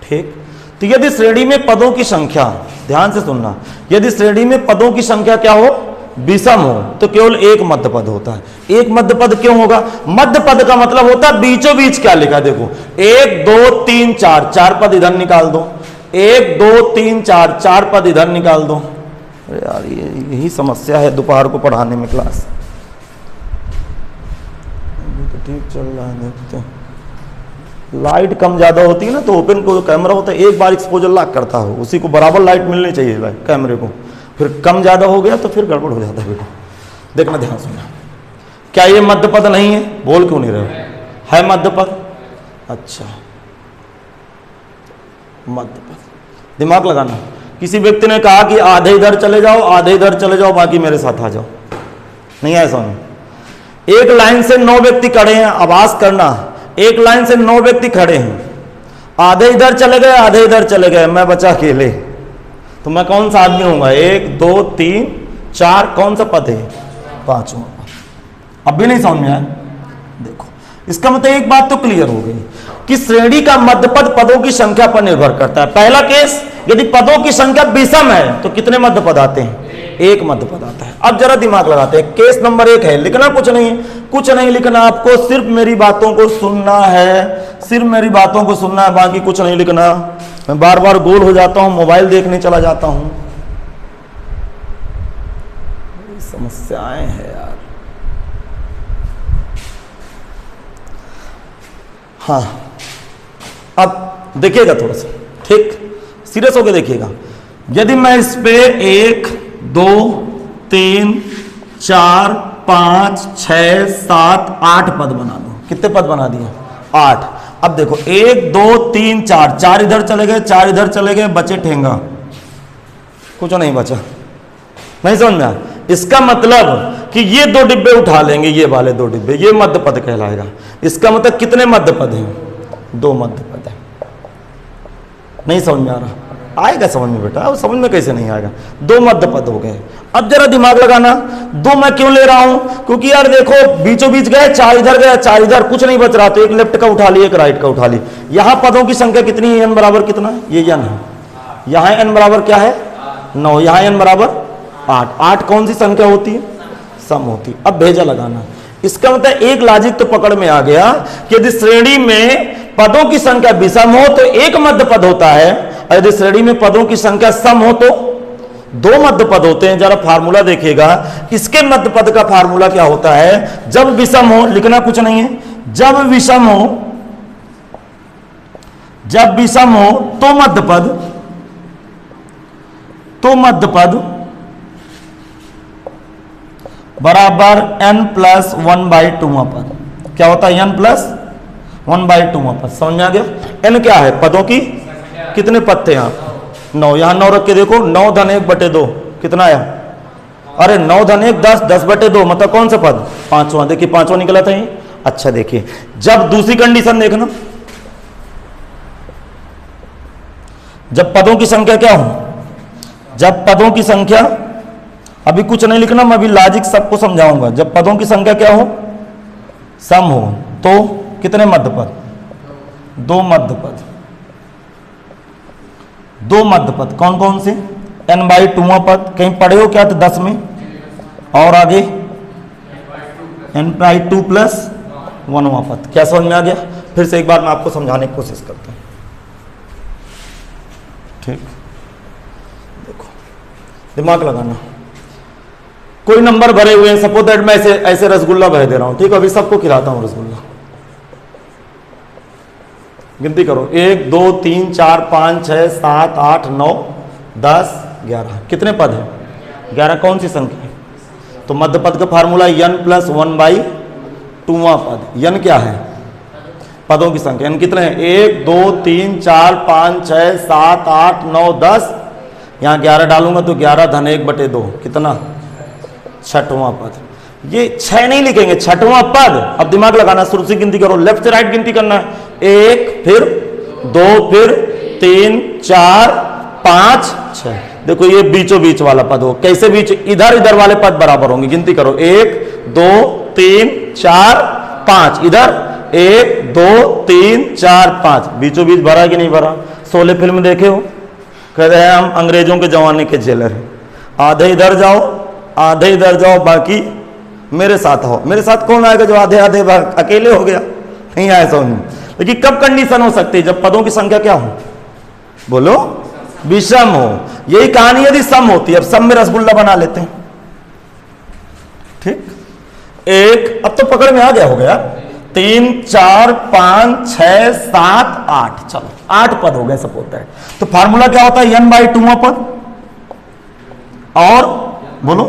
ठीक। तो यदि श्रेणी में पदों की संख्या, ध्यान से सुनना, यदि श्रेणी में पदों की संख्या क्या हो? विषम हो, तो केवल एक मध्य पद होता है। एक मध्य पद क्यों होगा? मध्य पद का मतलब होता है बीचों बीच क्या लिखा, देखो 1 2 3 4, 4 पद इधर निकाल दो, 1 2 3 4, 4 पद इधर निकाल दो। अरे यार यही समस्या है दोपहर को पढ़ाने में क्लास। तो ठीक चल रहा है, देखते हैं। लाइट कम ज्यादा होती है ना, तो ओपन को कैमरा होता है एक बार एक्सपोजर लॉक करता हो, उसी को बराबर लाइट मिलनी चाहिए भाई कैमरे को, फिर कम ज्यादा हो गया तो फिर गड़बड़ हो जाता है बेटा। देखना, ध्यान सुनना। क्या ये मध्य पद नहीं है? बोल क्यों नहीं रहे? है मध्य पद। अच्छा, मध्य पद, दिमाग लगाना। किसी व्यक्ति ने कहा कि आधे इधर चले जाओ, आधे इधर चले जाओ, बाकी मेरे साथ आ जाओ। नहीं आया समझ? एक लाइन से 9 व्यक्ति खड़े हैं, आवाज करना। एक लाइन से 9 व्यक्ति खड़े हैं, आधे इधर चले गए, आधे इधर चले गए, मैं बचा अकेले, तो मैं कौन सा आदमी होऊंगा? 1 2 3 4, कौन सा पद है? 5वां। अब भी नहीं समझ में आया? देखो, इसका मतलब एक बात तो क्लियर हो गई कि श्रेणी का मध्य पद पदों की संख्या पर निर्भर करता है। पहला केस, यदि पदों की संख्या विषम है तो कितने मध्य पद आते हैं? एक मध्य पद आता है। अब जरा दिमाग लगाते हैं। केस नंबर 1 है, लिखना कुछ नहीं, कुछ नहीं लिखना, आपको सिर्फ मेरी बातों को सुनना है, सिर्फ मेरी बातों को सुनना है, बाकी कुछ नहीं लिखना। मैं बार बार गोल हो जाता हूं, मोबाइल देखने चला जाता हूं, समस्याएं हैं यार। हाँ, अब देखिएगा थोड़ा सा, ठीक, सीरियस होकर देखिएगा। यदि मैं इस पे 1 2 3 4 5 6 7 8 पद बना दूं, कितने पद बना दिए? 8। अब देखो 1 2 3 4, 4 इधर चले गए, 4 इधर चले गए, बचे ठेंगा, कुछ नहीं बचा। नहीं समझ में आया? इसका मतलब कि ये 2 डिब्बे उठा लेंगे, ये वाले 2 डिब्बे, ये मध्य पद कहलाएगा। इसका मतलब कितने मध्य पद हैं? 2 मध्य पद है। नहीं समझ में आ रहा? आएगा समझ में बेटा, अब समझ में कैसे नहीं आएगा? 2 मध्य पद हो गए। अब जरा दिमाग लगाना, 2 मैं क्यों ले रहा हूं? क्योंकि यार देखो बीचों बीच गए, 4 इधर गए, 4 इधर, कुछ नहीं बच रहा, तो एक लेफ्ट का उठा लिया, एक राइट का उठा लिया। यहां पदों की संख्या कितनी है? n बराबर कितना है? ये n है। यहां n बराबर क्या है? 9। यहां n बराबर 8। 8 कौन सी संख्या होती है? सम होती। अब भेजा लगाना। इसका मतलब एक लॉजिक तो पकड़ में आ गया कि यदि श्रेणी में पदों की संख्या विषम हो तो एक मध्य पद होता है, और यदि श्रेणी में पदों की संख्या सम हो तो 2 मध्य पद होते हैं। जरा फार्मूला देखिएगा, इसके मध्य पद का फार्मूला क्या होता है? जब विषम हो, लिखना कुछ नहीं है, जब विषम हो, जब विषम हो तो मध्य पद, तो मध्य पद बराबर n प्लस 1/2 पद। क्या होता है? n प्लस 1/2 पद। समझ में आ गया? n क्या है? पदों की, कितने पद थे यहाँ? 9। यहां 9 रख के देखो, 9 धन 1/2 कितना आया? अरे 9 धन 1 10, 10/2 मतलब कौन सा पद? 5वां। देखिए 5वां निकला था ये। अच्छा देखिए, जब दूसरी कंडीशन देखना, जब पदों की संख्या क्या हो? जब पदों की संख्या, अभी कुछ नहीं लिखना, मैं अभी लॉजिक सबको समझाऊंगा। जब पदों की संख्या क्या हो? सम हो, तो कितने मध्य पद? 2 मध्य पद। 2 मध्य पद कौन कौन से? n/2 पद, कहीं पढ़े हो क्या? तो 10 में। और आगे n/2 प्लस 1वां पद। क्या समझ में आ गया? फिर से एक बार मैं आपको समझाने की कोशिश करता हूं, ठीक। देखो दिमाग लगाना, कोई नंबर भरे हुए हैं, सपोज दैट मैं ऐसे रसगुल्ला भर दे रहा हूं, ठीक है? अभी सबको खिलाता हूं रसगुल्ला, गिनती करो, 1 2 3 4 5 6 7 8 9 10 11। कितने पद हैं? 11। कौन सी संख्या है? तो मध्य पद का फार्मूला n प्लस 1/2वां पद। n क्या है? पदों की संख्या। n कितने हैं? 1 2 3 4 5 6 7 8 9 10। यहाँ 11 डालूंगा तो 11 धन 1/2 कितना? छठवां पद। ये 6 नहीं लिखेंगे, छठवां पद। अब दिमाग लगाना, शुरू से गिनती करो, लेफ्ट से राइट गिनती करना है। 1 फिर 2 फिर 3 4 5 6। देखो ये बीचों बीच वाला पद हो। कैसे बीच? इधर इधर वाले पद बराबर होंगे। गिनती करो, 1 2 3 4 5। इधर 1 2 3 4 5। बीचों बीच भरा कि नहीं भरा? 16 फिल्म देखे हो? कह रहे हैं हम अंग्रेजों के जमाने के जेलर हैं। आधे इधर जाओ आधे इधर जाओ, बाकी मेरे साथ हो। मेरे साथ कौन आएगा जो आधे आधे अकेले हो गया? नहीं आए समझ में। लेकिन कब कंडीशन हो सकती है? जब पदों की संख्या क्या हो? बोलो, विषम हो। यही कहानी यदि सम होती है। अब सम में रसगुल्ला बना लेते हैं, ठीक। एक, अब तो पकड़ में आ गया, हो गया। 3 4 5 6 7 8। चलो 8 पद हो गए सब होता है। तो फार्मूला क्या होता है? n/2वां पद और बोलो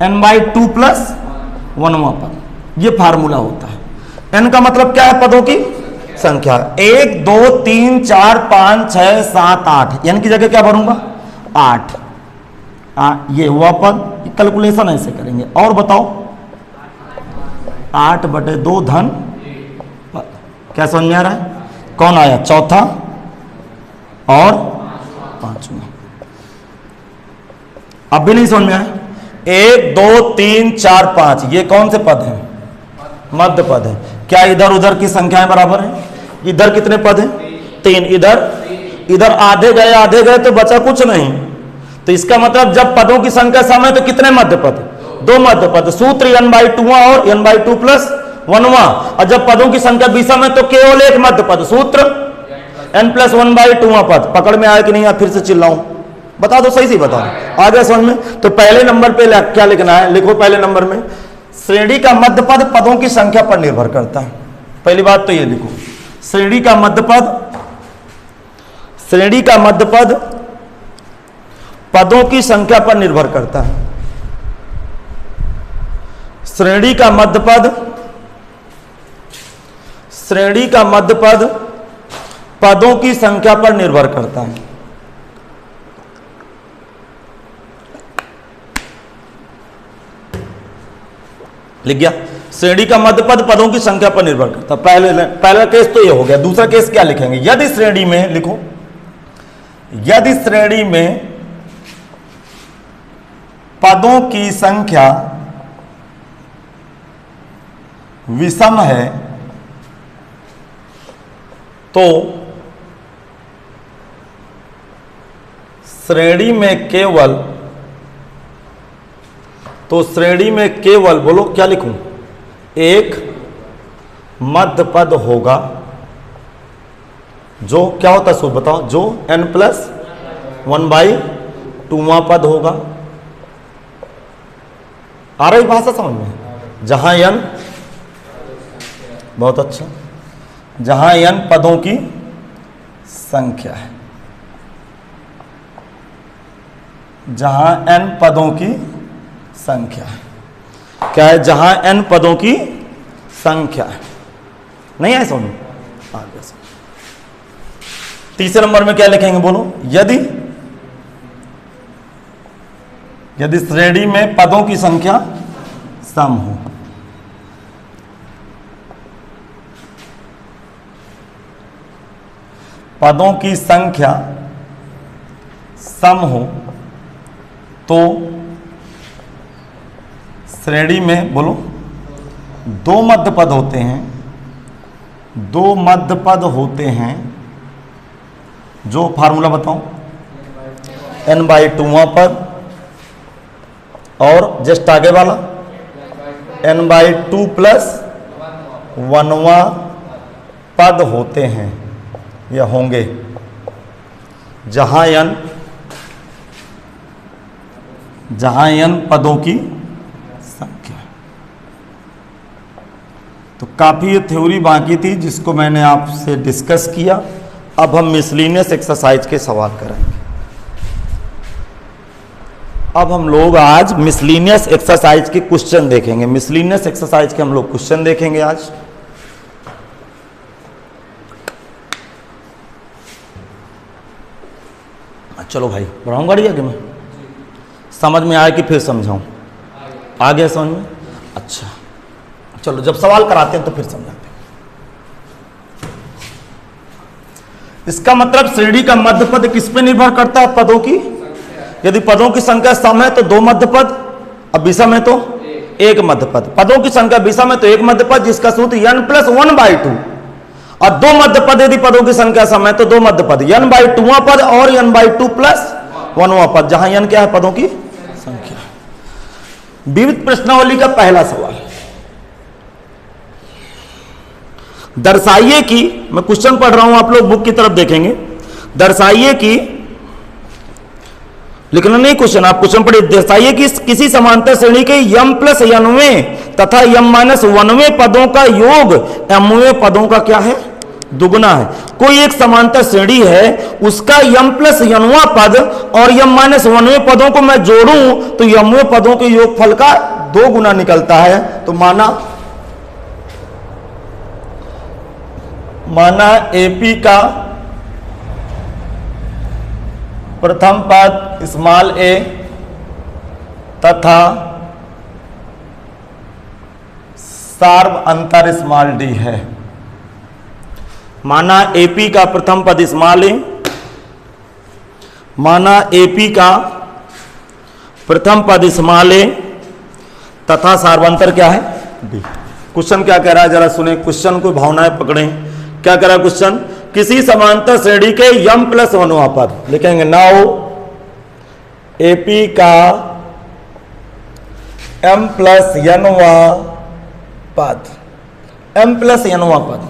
n/2 प्लस 1वां पद। ये फार्मूला होता है। n का मतलब क्या है? पदों की संख्या। 1 2 3 4 5 6 7 8। n की जगह क्या भरूंगा? 8। ये हुआ पद। कैलकुलेशन ऐसे करेंगे। और बताओ, 8/2 धन पद। क्या समझ में आ रहा है? कौन आया? चौथा और पांचवा। अब भी नहीं समझ में आया? 1 2 3 4 5 ये कौन से पद हैं? मध्य पद है। क्या इधर उधर की संख्याएं बराबर हैं? इधर कितने पद हैं? 3। इधर आधे गए तो बचा कुछ नहीं। तो इसका मतलब जब पदों की संख्या सम है तो कितने मध्य पद? 2 मध्य पद। सूत्र n/2वां और n/2 प्लस 1वां। और जब पदों की संख्या विषम है तो केवल एक मध्य पद। सूत्र n प्लस 1/2वां पद। पकड़ में आया कि नहीं? फिर से चिल्लाऊं? बता दो, सही से बताओ। आ गया समझ में? तो पहले नंबर पे क्या लिखना है? लिखो पहले नंबर में, श्रेणी का मध्य पद पदों की संख्या पर निर्भर करता है। पहली बात तो ये लिखो, श्रेणी का मध्य पद पदों की संख्या पर निर्भर करता है। श्रेणी का मध्य पद पदों की संख्या पर निर्भर करता है। लिख गया? श्रेणी का मध्य पद पदों की संख्या पर निर्भर करता है। पहला केस तो ये हो गया। दूसरा केस क्या लिखेंगे? यदि श्रेणी में, लिखो, यदि श्रेणी में पदों की संख्या विषम है तो श्रेणी में केवल बोलो क्या लिखूं? एक मध्य पद होगा। जो क्या होता है सूत्र बताओ? जो n प्लस 1/2वां पद होगा। आ रही भाषा समझ में? जहां n, बहुत अच्छा, जहां n पदों की संख्या है, जहां n पदों की संख्या है। क्या है? जहां n पदों की संख्या है। नहीं है समझ? आगे से तीसरे नंबर में क्या लिखेंगे? बोलो, यदि श्रेणी में पदों की संख्या सम हो। पदों की संख्या सम हो तो श्रेणी में बोलो 2 मध्य पद होते हैं। 2 मध्य पद होते हैं। जो फार्मूला बताओ? n/2वां पद और जस्ट आगे वाला n/2 प्लस 1वां पद होते हैं या होंगे। जहां n पदों की संख्या। तो काफ़ी ये थ्योरी बाकी थी जिसको मैंने आपसे डिस्कस किया। अब हम मिसलिनियस एक्सरसाइज के सवाल करेंगे। अब हम लोग आज मिसलिनियस एक्सरसाइज के क्वेश्चन देखेंगे। मिसलिनियस एक्सरसाइज के हम लोग क्वेश्चन देखेंगे आज। चलो भाई, बढ़ाऊँ गाड़ी आगे में? समझ में आया कि फिर समझाऊँ? आ गया समझ में? अच्छा, चलो जब सवाल कराते हैं तो फिर समझाते हैं। इसका मतलब श्रेणी का मध्यपद किस पे निर्भर करता है? पदों की। यदि पदों की संख्या सम है तो दो मध्यपद, अब विषम है तो एक मध्यपद। पदों की संख्या विषम है तो एक मध्यपद, जिसका सूत्र n+1/2। और दो मध्यपद यदि पदों की संख्या सम है तो दो मध्यपद, n/2वां पद और n/2 + 1वां पद, जहां n क्या है? पदों की संख्या। विविध प्रश्नावली का पहला सवाल, दर्शाइए कि, मैं क्वेश्चन पढ़ रहा हूं, आप लोग बुक की तरफ देखेंगे। दर्शाइए कि, लिखना नहीं क्वेश्चन, आप क्वेश्चन पढ़िए। दर्शाइए कि किसी समांतर श्रेणी के m+nवें तथा m-1वें पदों का योग mवें पदों का क्या है? दुगुना है। कोई एक समांतर श्रेणी है, उसका m+nवां पद और m-1वें पदों को मैं जोड़ूं तो mवें पदों के योगफल का 2 गुना निकलता है। तो माना AP का प्रथम पद स्मॉल a तथा सार्व अंतर स्मॉल d है। माना AP का प्रथम पद स्मॉल a, माना AP का प्रथम पद स्मॉल a तथा सार्वंतर क्या है? d। क्वेश्चन क्या कह रहा है जरा सुने, क्वेश्चन को भावनाएं पकड़ें। क्या कह रहा है क्वेश्चन? किसी समांतर श्रेणी के m+1वां पद, लिखेंगे नाउ AP का m+nवां पद, m+nवां पद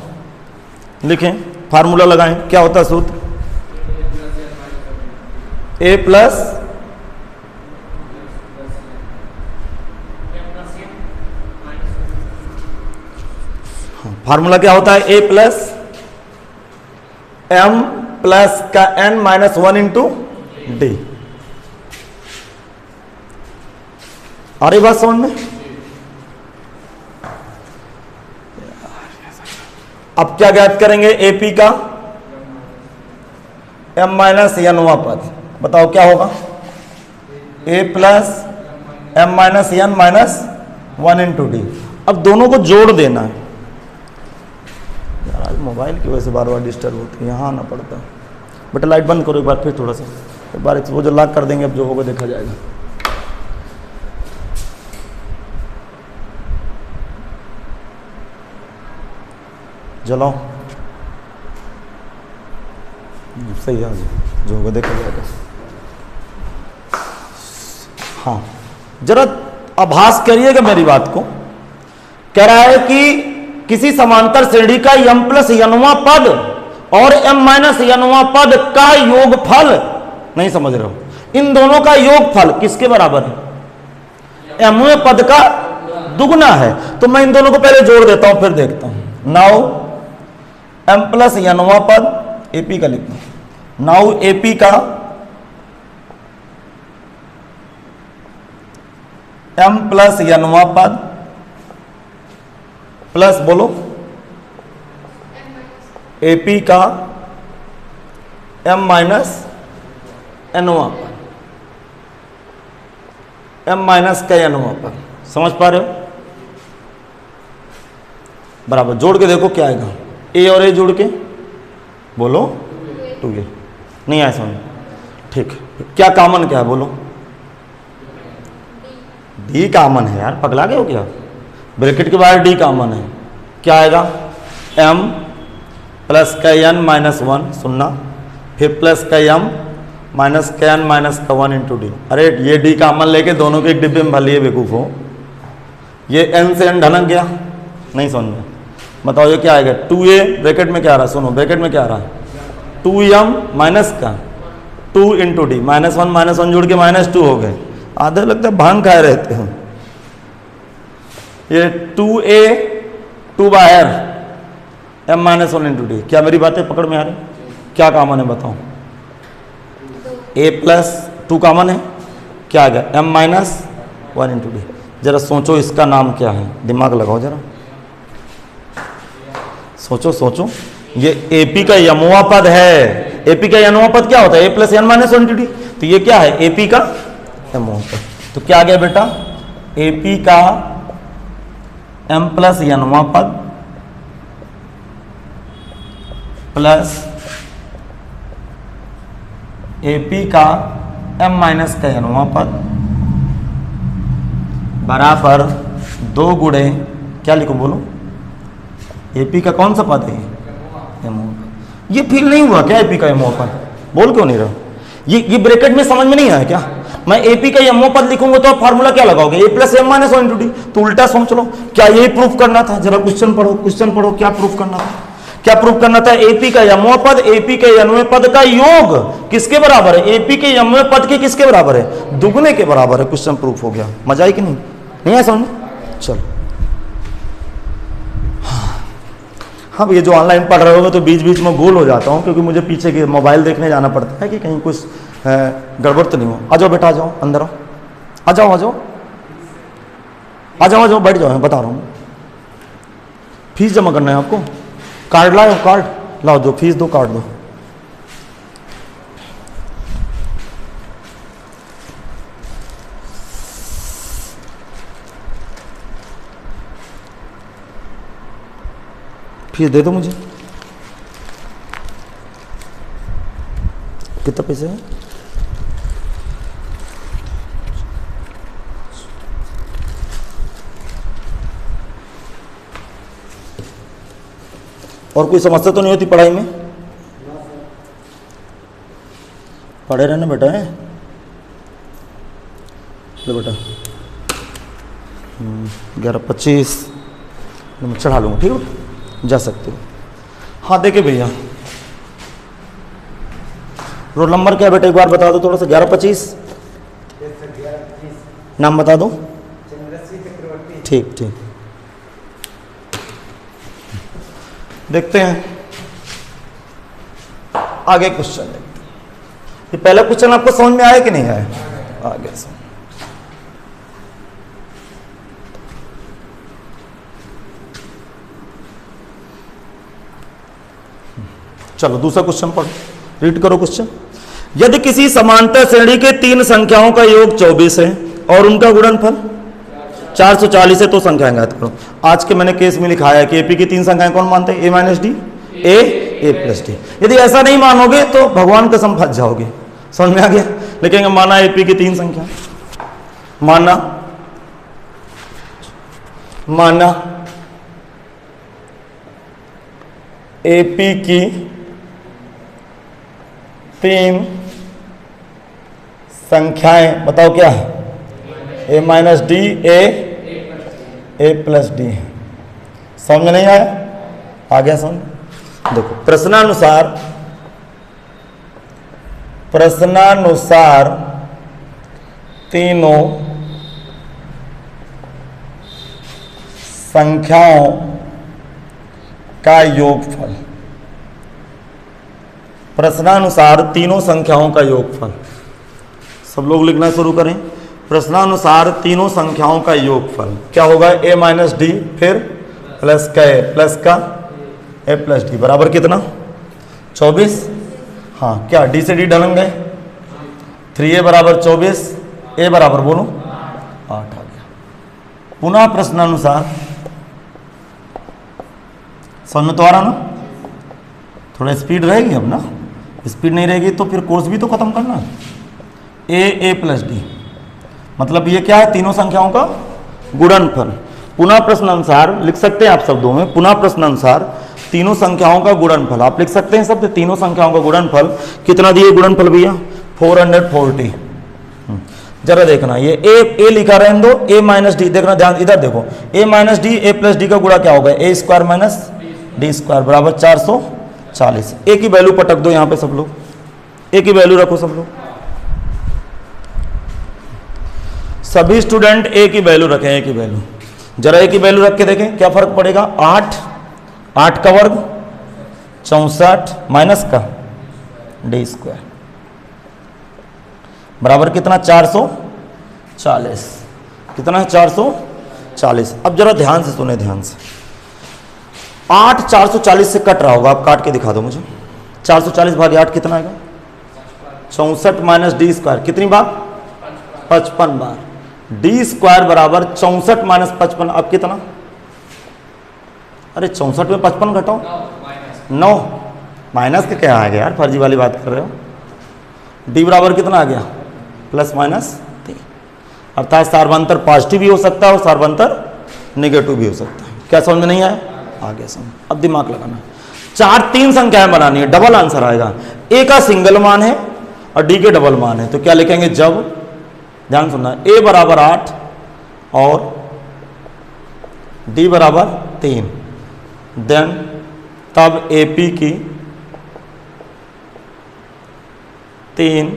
लिखें, फार्मूला लगाएं। क्या होता है सूत्र? A प्लस फार्मूला क्या होता है? A प्लस m प्लस का n-1 इंटू d। आ रही बात समझ में? अब क्या ज्ञात करेंगे? AP का m-nवां पद, बताओ क्या होगा? A plus m-n-1 into d। अब दोनों को जोड़ देना है। यार मोबाइल की वजह से बार बार डिस्टर्ब होती है, यहाँ आना पड़ता है। बेटा लाइट बंद करो एक बार, फिर थोड़ा सा, एक बार वो जो लॉक कर देंगे, अब जो होगा देखा जाएगा। जलाओ, सही है, जो होगा देखा जाएगा। हाँ, जरा आभास करिएगा मेरी बात को। कह रहा है कि किसी समांतर श्रेणी का m+nवां पद और m-nवां पद का योगफल, नहीं समझ रहे हो, इन दोनों का योगफल किसके बराबर है? mवें पद का दुगुना है। तो मैं इन दोनों को पहले जोड़ देता हूं, फिर देखता हूं। नाउ m+nवां पद AP का लिखना, नाउ AP का m+nवां पद प्लस बोलो AP का m-nवां पद, m-nवां पद। समझ पा रहे हो? बराबर जोड़ के देखो क्या आएगा। A और A जोड़ के बोलो 2A। नहीं आया समझ? ठीक। क्या कॉमन क्या है बोलो? D कॉमन है यार, पगला गए हो क्या? ब्रैकेट के बाहर D कॉमन है, क्या आएगा? m प्लस का n-1 सुनना, फिर प्लस का m माइनस का n-1 इंटू d। अरे ये D कॉमन लेके दोनों के एक डिब्बे में भर लिए बेवकूफ हो। ये n से n ढनक गया, नहीं समझ में? बताओ ये क्या आएगा? 2a ब्रैकेट में क्या आ रहा है? सुनो ब्रैकेट में क्या आ रहा है? 2m माइनस का 2 इंटू डी, -1 जुड़ के -2 हो गए। आधे लगता है भांग खाए रहते हैं। ये 2a 2 बाहर, m-1 × d। क्या मेरी बातें पकड़ में आ रही? क्या कॉमन है बताओ? a+2 कॉमन है, क्या आ गया? m-1 × d। जरा सोचो इसका नाम क्या है, दिमाग लगाओ जरा, सोचो सोचो। ये AP का यमुआ पद है। AP का यमुआ पद क्या होता है? a + n-1 × d। तो ये क्या है? AP का यमुआ पद। तो क्या आ गया बेटा? AP का m + यमुआ पद प्लस AP का m- का यमुआ पद बराबर 2 गुणे, क्या लिखो बोलो? AP का कौन सा पद है? यमुआ पद। ये फील नहीं हुआ क्या AP का यमुआ पद? बोल क्यों नहीं रहा? ये ब्रैकेट में समझ में नहीं आया क्या? मैं AP का यमुआ पद लिखूंगा तो आप फार्मूला क्या लगाओगे? a + m-1 × d। तो उल्टा सोच लो, क्या यही प्रूफ करना था? जरा क्वेश्चन पढ़ो, क्वेश्चन पढ़ो, क्या प्रूफ करना था? क्या प्रूफ करना था? AP का यमुआ पद AP के यमुए पद का योग किसके बराबर है? AP के यमुए पद के किसके बराबर है? दुगने के बराबर है। क्वेश्चन प्रूफ हो गया। मजा आई कि नहीं? नहीं है समझ? चलो, हाँ ये जो ऑनलाइन पढ़ रहे होगे तो बीच बीच में गोल हो जाता हूँ, क्योंकि मुझे पीछे के मोबाइल देखने जाना पड़ता है कि कहीं कुछ गड़बड़ तो नहीं हो। आ जाओ बेटा, आ जाओ, अंदर आओ, आ जाओ, आ जाओ, आ जाओ, आ जाओ, बैठ जाओ, मैं बता रहा हूँ। फीस जमा करना है आपको, कार्ड लाओ, कार्ड लाओ, जो फीस दो कार्ड दो। फीस दे दो मुझे। कितना पैसे है? और कोई समस्या तो नहीं होती पढ़ाई में? पढ़े रहना बेटा है। लो बेटा 11:25 मैं चढ़ा लूँगा, ठीक है? जा सकते हो। हाँ देखे भैया, रोल नंबर क्या है बेटा? एक बार बता दो थोड़ा सा। 11:25 नाम बता दो। ठीक ठीक, देखते हैं आगे क्वेश्चन। देखते हैं ये पहला क्वेश्चन आपको समझ में आया कि नहीं आया? आ गया समझ। चलो दूसरा क्वेश्चन पढ़ो, रीड करो क्वेश्चन। यदि किसी समांतर श्रेणी के 3 संख्याओं का योग 24 है और उनका गुणनफल 440 है तो संख्याएं ज्ञात करो। आज के मैंने केस में लिखा है कि AP की 3 संख्याएं कौन मानते हैं? a - d, a + d। यदि ऐसा नहीं मानोगे तो भगवान कसम फंस जाओगे। समझ में आ गया? लिखेंगे माना AP की 3 संख्या, माना AP की 3 संख्याएं, बताओ क्या है? a - d, a + d। समझ में नहीं आया? आ गया समझ? देखो प्रश्नानुसार तीनों संख्याओं का योगफल, प्रश्नानुसार तीनों संख्याओं का योगफल। सब लोग लिखना शुरू करें। प्रश्नानुसार तीनों संख्याओं का योगफल क्या होगा? a - d फिर प्लस का a + d बराबर कितना? 24। हाँ क्या d से d ढलंग गए? 3a बराबर 24, a बराबर बोलो 8 आ गया। पुनः प्रश्नानुसार, समझ में तो आ रहा ना? थोड़ा स्पीड रहेगी अब ना, स्पीड नहीं रहेगी तो फिर कोर्स भी तो खत्म करना। a + d मतलब ये क्या है? तीनों संख्याओं का गुणनफल। पुनः प्रश्नानुसार लिख सकते हैं आप शब्दों में, पुनः प्रश्नानुसार तीनों संख्याओं का गुणनफल आप लिख सकते हैं शब्द। तीनों संख्याओं का गुणनफल कितना दिए? गुणनफल भैया 440। जरा देखना, ये a लिखा रहने दो, a - d देखना, ध्यान इधर देखो, a - d a + d का गुणा क्या होगा? a² - d² बराबर 440। a की वैल्यू पटक दो यहाँ पे सब लोग, a की वैल्यू रखो सब लोग, सभी स्टूडेंट a की वैल्यू रखें, a की वैल्यू। जरा एक ही वैल्यू रख के देखें क्या फर्क पड़ेगा। 8, 8 का वर्ग 64 माइनस का डी स्क्वायर बराबर कितना 440। कितना है 440। अब जरा ध्यान से सुने, ध्यान से। 8 440 से कट रहा होगा, आप काट के दिखा दो मुझे। 440 भागे 8 कितना आएगा 64 माइनस डी स्क्वायर कितनी बार 55 बार। डी स्क्वायर बराबर 64 माइनस 55। अब कितना, अरे 64 में 55 घटाओ 9 माइनस के क्या आ गया यार, फर्जी वाली बात कर रहे हो। डी बराबर कितना आ गया प्लस माइनस 3, अर्थात सार्वंतर पॉजिटिव भी हो सकता है और सार्वंतर नेगेटिव भी हो सकता है। क्या समझ में नहीं आया, आ गया समझ। अब दिमाग लगाना, 3 संख्याएं बनानी है, डबल आंसर आएगा। ए का सिंगल मान है और डी के डबल मान है, तो क्या लिखेंगे जब, ध्यान सुनना, ए बराबर 8 और डी बराबर 3, देन तब एपी की 3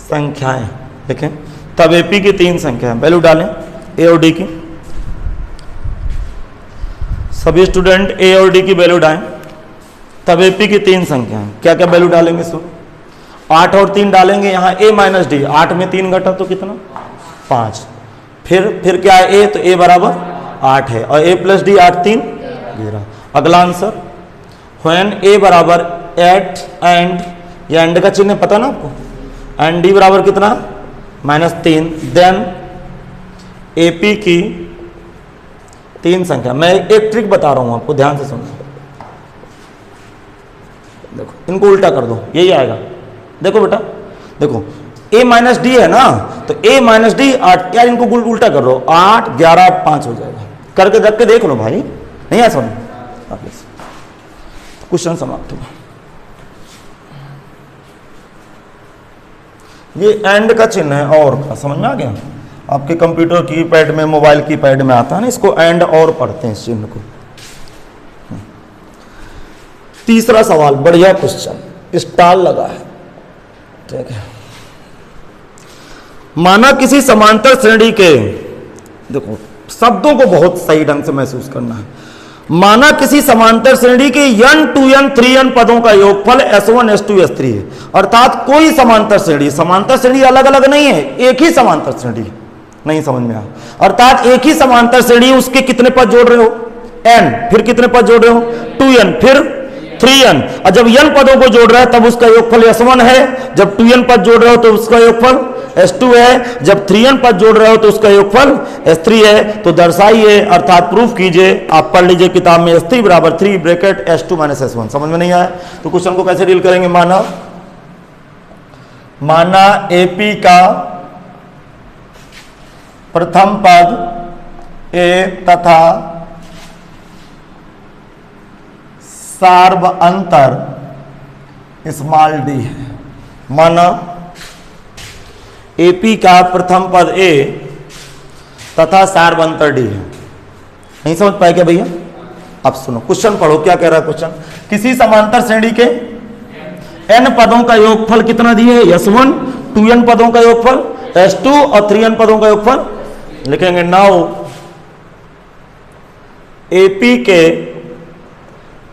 संख्याएं देखें, तब एपी की 3 संख्याएं वैल्यू डालें ए और डी की। सभी स्टूडेंट ए और डी की वैल्यू डालें, तब एपी की 3 संख्याएं। क्या क्या वैल्यू डालेंगे सुन, 8 और 3 डालेंगे यहाँ ए माइनस डी, 8 में 3 घटा तो कितना 5। फिर क्या है ए, तो ए बराबर 8 है और ए प्लस डी 8 3 11। अगला आंसर, व्हेन ए बराबर 8 एंड, ये एंड का चिन्ह पता ना आपको, एंड डी बराबर कितना -3, देन एपी की 3 संख्या। मैं एक ट्रिक बता रहा हूं आपको, ध्यान से सुनना। देखो इनको उल्टा कर दो, यही आएगा। देखो बेटा, देखो a माइनस डी है ना, तो a माइनस डी 8, यार इनको उल्टा कर लो, 8 11 5 हो जाएगा। करके रख के देख लो भाई, नहीं है समझ। क्वेश्चन समाप्त हुआ। ये एंड का चिन्ह है और का, समझ में आ गया। आपके कंप्यूटर कीपैड में, मोबाइल कीपैड में आता है ना, इसको एंड और पढ़ते हैं इस चिन्ह को। तीसरा सवाल, बढ़िया क्वेश्चन, स्टाल लगा है, ठीक है। माना किसी समांतर श्रेणी के, देखो शब्दों को बहुत सही ढंग से महसूस करना है। माना किसी समांतर श्रेणी के n 2n 3n पदों का योगफल s1 s2 s3 है। अर्थात कोई समांतर श्रेणी अलग अलग नहीं है, एक ही समांतर श्रेणी। नहीं समझ में आया, अर्थात एक ही समांतर श्रेणी, उसके कितने पद जोड़ रहे हो n, फिर कितने पद जोड़ रहे हो 2n, फिर 3n, और जब n पदों को जोड़ रहा है तब उसका योगफल s1 है, जब 2n पद जोड़ रहे हो तो उसका योगफल s2 है, जब 3n पद जोड़ रहे हो तो उसका योगफल s3 है। तो दर्शाइए, अर्थात प्रूफ कीजिए। आप पढ़ लीजिए किताब में, s3 बराबर 3 ब्रैकेट s2 माइनस s1। समझ में नहीं आया तो क्वेश्चन को कैसे डील करेंगे। माना एपी का प्रथम पद ए तथा सार्व अंतर स्मॉल डी है। माना एपी का प्रथम पद ए तथा सार्व अंतर डी है। नहीं समझ पाए क्या भैया। अब सुनो क्वेश्चन पढ़ो, क्या कह रहा है क्वेश्चन। किसी समांतर श्रेणी के n पदों का योगफल कितना दिए, s1, 2n पदों का योगफल s2 और 3n पदों का योगफल लिखेंगे। नाउ एपी के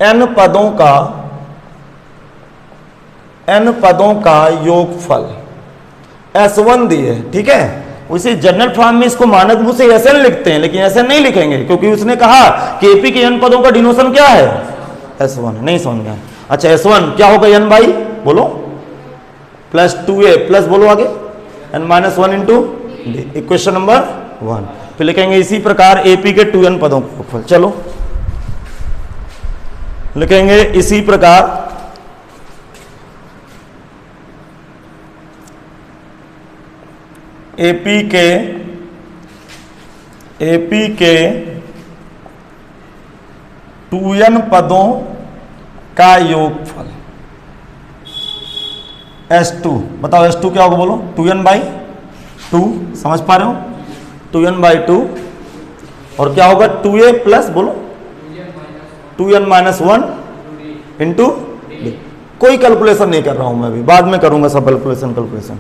n पदों का योगफल s1 दिए, ठीक है। उसे जनरल फॉर्म में इसको मानक रूप से ऐसे लिखते हैं, लेकिन ऐसे नहीं लिखेंगे क्योंकि उसने कहा कि एपी के n पदों का डिनोशन क्या है s1। नहीं समझ गया। अच्छा s1 क्या होगा n बाई, बोलो प्लस 2a प्लस बोलो आगे n minus 1 into d, equation number 1। फिर लिखेंगे इसी प्रकार एपी के 2n पदों का योगफल। चलो लिखेंगे इसी प्रकार एपी के 2n पदों का योगफल s2। बताओ s2 क्या होगा, बोलो 2n बाई 2, समझ पा रहे हो 2n बाई 2, और क्या होगा 2a प्लस बोलो 2n माइनस 1 इंटू डी। कोई कैलकुलेशन नहीं कर रहा हूं मैं अभी, बाद में करूंगा सब कैलकुलेशन।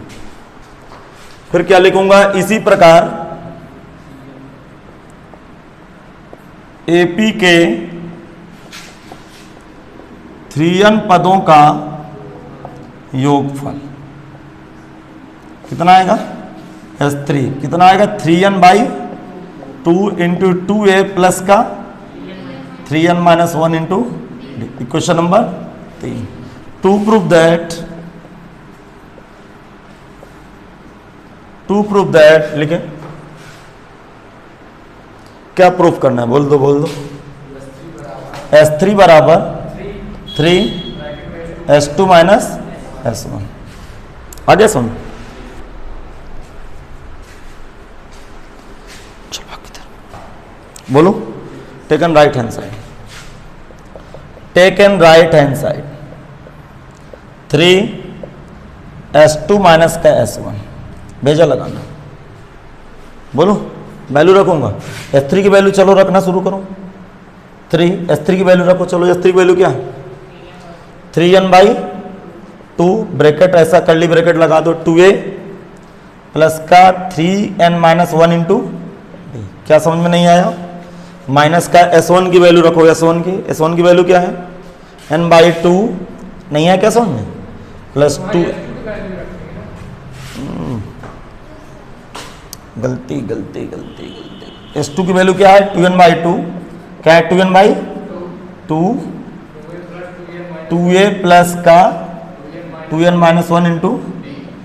फिर क्या लिखूंगा, इसी प्रकार एपी के 3n पदों का योगफल कितना आएगा? S3 कितना आएगा? 3n/2 इंटू 2a प्लस का 3n-1 into d. Equation number 3। To prove that लिखे, क्या प्रूफ करना है? बोल दो S3 बराबर 3 S2 माइनस S1। आगे सुन, बोलो। Taken right hand side, 3 S2 minus का S1 भेजा लगाना। बोलो, वैल्यू रखूंगा। S3 की वैल्यू चलो रखना शुरू करो। 3 S3 की वैल्यू रखो। चलो S3 की वैल्यू क्या है? 3n/2 ब्रैकेट ऐसा कर्ली ब्रैकेट लगा दो, 2a प्लस का 3n-1 इंटू डी। क्या समझ में नहीं आया? माइनस का S1 की वैल्यू रखो। S1 की वैल्यू क्या है? n/2 नहीं है क्या समझ में? प्लस 2 गलती। S2 की वैल्यू क्या है? 2n/2। क्या है? 2n/2 2a प्लस का 2n-1 इंटू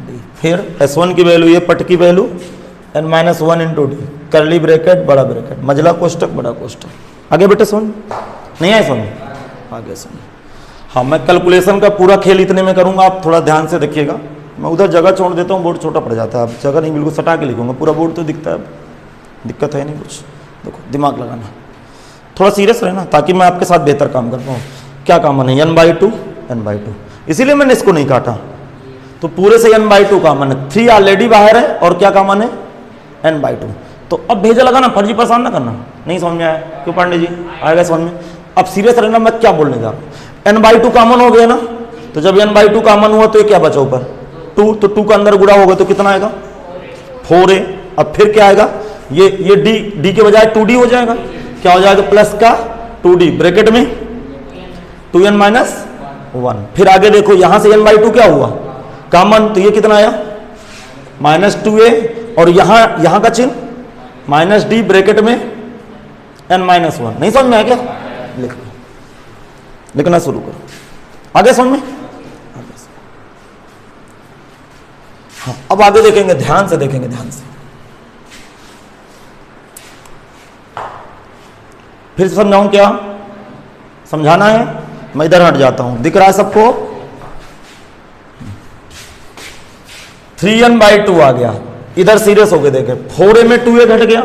डी। फिर S1 की वैल्यू, ये पट की वैल्यू n-1 इंटू डी, करली ब्रैकेट बड़ा ब्रैकेट, मझला कोष्टक बड़ा कोष्टक। आगे बेटे सुन, नहीं आए सुन? आगे सुन। हाँ, मैं कैलकुलेशन का पूरा खेल इतने में करूंगा, आप थोड़ा ध्यान से देखिएगा। मैं उधर जगह छोड़ देता हूँ, बोर्ड छोटा पड़ जाता है। अब जगह नहीं, बिल्कुल सटा के लिखूंगा, पूरा बोर्ड तो दिखता है, दिक्कत है नहीं कुछ। देखो, दिमाग लगाना, थोड़ा सीरियस रहना, ताकि मैं आपके साथ बेहतर काम कर पाऊँ। क्या कॉमन है? n/2। इसीलिए मैंने इसको नहीं काटा, तो पूरे से n/2 कॉमन है। 3 ऑलरेडी बाहर है, और क्या कॉमन है? n/2। तो अब भेजा लगाना, फर्जी परेशान ना करना। नहीं समझ में आया? क्यों पांडे जी? आएगा समझ में? अब सीरियस रहना, मैं क्या बोलने जा रहा हूँ। n/2 कॉमन हो गया ना, तो जब n/2 कॉमन हुआ तो ये क्या बचा ऊपर? 2। तो 2 का अंदर गुणा होगा तो कितना आएगा? 4a। अब फिर क्या आएगा? ये d के बजाय 2d हो जाएगा। क्या हो जाएगा? प्लस का 2d ब्रैकेट में 2n-1। फिर आगे देखो, यहां से n/2 क्या हुआ? कॉमन, तो ये कितना आया? -2a, और यहां का चिन्ह -d ब्रैकेट में n-1। नहीं समझ में आया क्या? लिख लो, लिखना शुरू करो। आगे समझ में? हाँ, अब आगे देखेंगे, ध्यान से देखेंगे, ध्यान से। फिर से समझाऊं क्या? समझाना है? मैं इधर हट जाता हूं, दिख रहा है सबको? 3n/2 आ गया, इधर सीरियस होके देखे। 4a में 2a घट गया,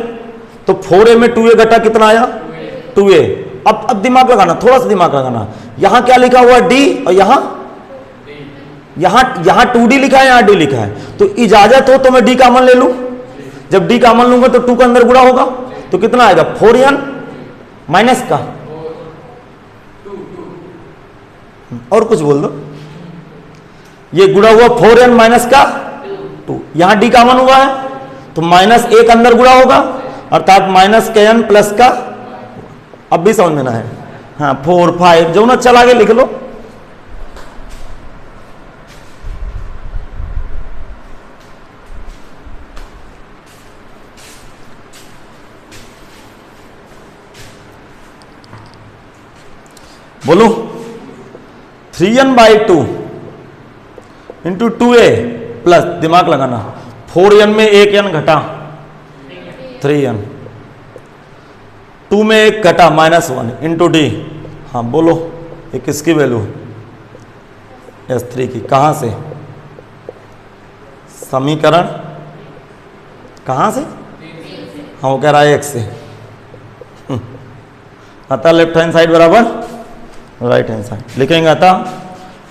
तो 4a में 2a घटा, कितना आया? 2a। अब दिमाग लगाना, थोड़ा सा दिमाग लगाना। यहां क्या लिखा हुआ? d, और यहां 2d लिखा है, यहां d लिखा है। तो इजाजत हो तो मैं d कॉमन ले लूं। जब d कॉमन लूंगा तो 2 का अंदर गुणा होगा, तो कितना आएगा? 4n माइनस का, और कुछ बोल दो। ये गुणा हुआ 4n माइनस का 2, यहां d कॉमन हुआ है, तो -1 अंदर गुणा होगा, अर्थात -kn प्लस का। अब भी समझ में ना है? हाँ, 4 5 जो ना, चला के लिख लो। बोलो, 3n/2 इंटू 2a प्लस, दिमाग लगाना, 4n में 1n घटा 3n, 2 में 1 घटा -1 इंटू d। हाँ बोलो, ये किसकी वैल्यू? S3 की। कहां से? समीकरण कहां से? हाँ, वो कह रहा है 1 से। अतः लेफ्ट हैंड साइड बराबर राइट हैंड साइड लिखेंगे। अतः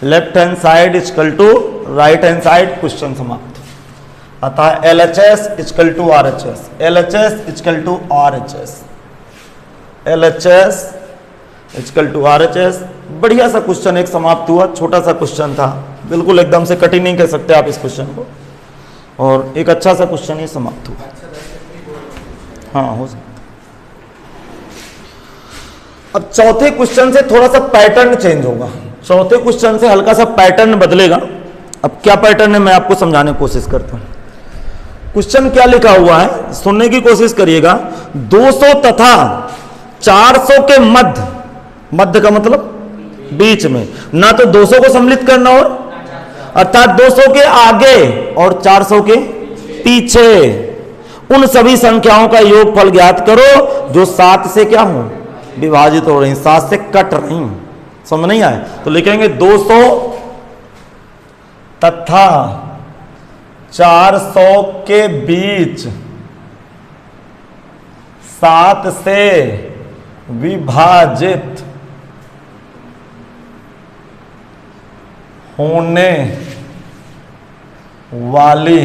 left hand side equal to right hand side, question समाप्त। अतः LHS equal to RHS, LHS equal to RHS, LHS equal to RHS। बढ़िया सा क्वेश्चन एक समाप्त हुआ, छोटा सा क्वेश्चन था, बिल्कुल एकदम से कठिन नहीं कह सकते आप इस क्वेश्चन को, और एक अच्छा सा क्वेश्चन ही समाप्त हुआ। हाँ, हो सकता। अब चौथे क्वेश्चन से थोड़ा सा पैटर्न चेंज होगा, चौथे क्वेश्चन से हल्का सा पैटर्न बदलेगा। अब क्या पैटर्न है मैं आपको समझाने की कोशिश करता हूं। क्वेश्चन क्या लिखा हुआ है सुनने की कोशिश करिएगा। 200 तथा 400 के मध्य, मध्य का मतलब बीच में, ना तो 200 को सम्मिलित करना और अर्थात 200 के आगे और 400 के पीछे उन सभी संख्याओं का योगफल ज्ञात करो जो 7 से क्या हो विभाजित हो रही, 7 से कट रही। समझ नहीं आए तो लिखेंगे 200 तथा 400 के बीच 7 से विभाजित होने वाली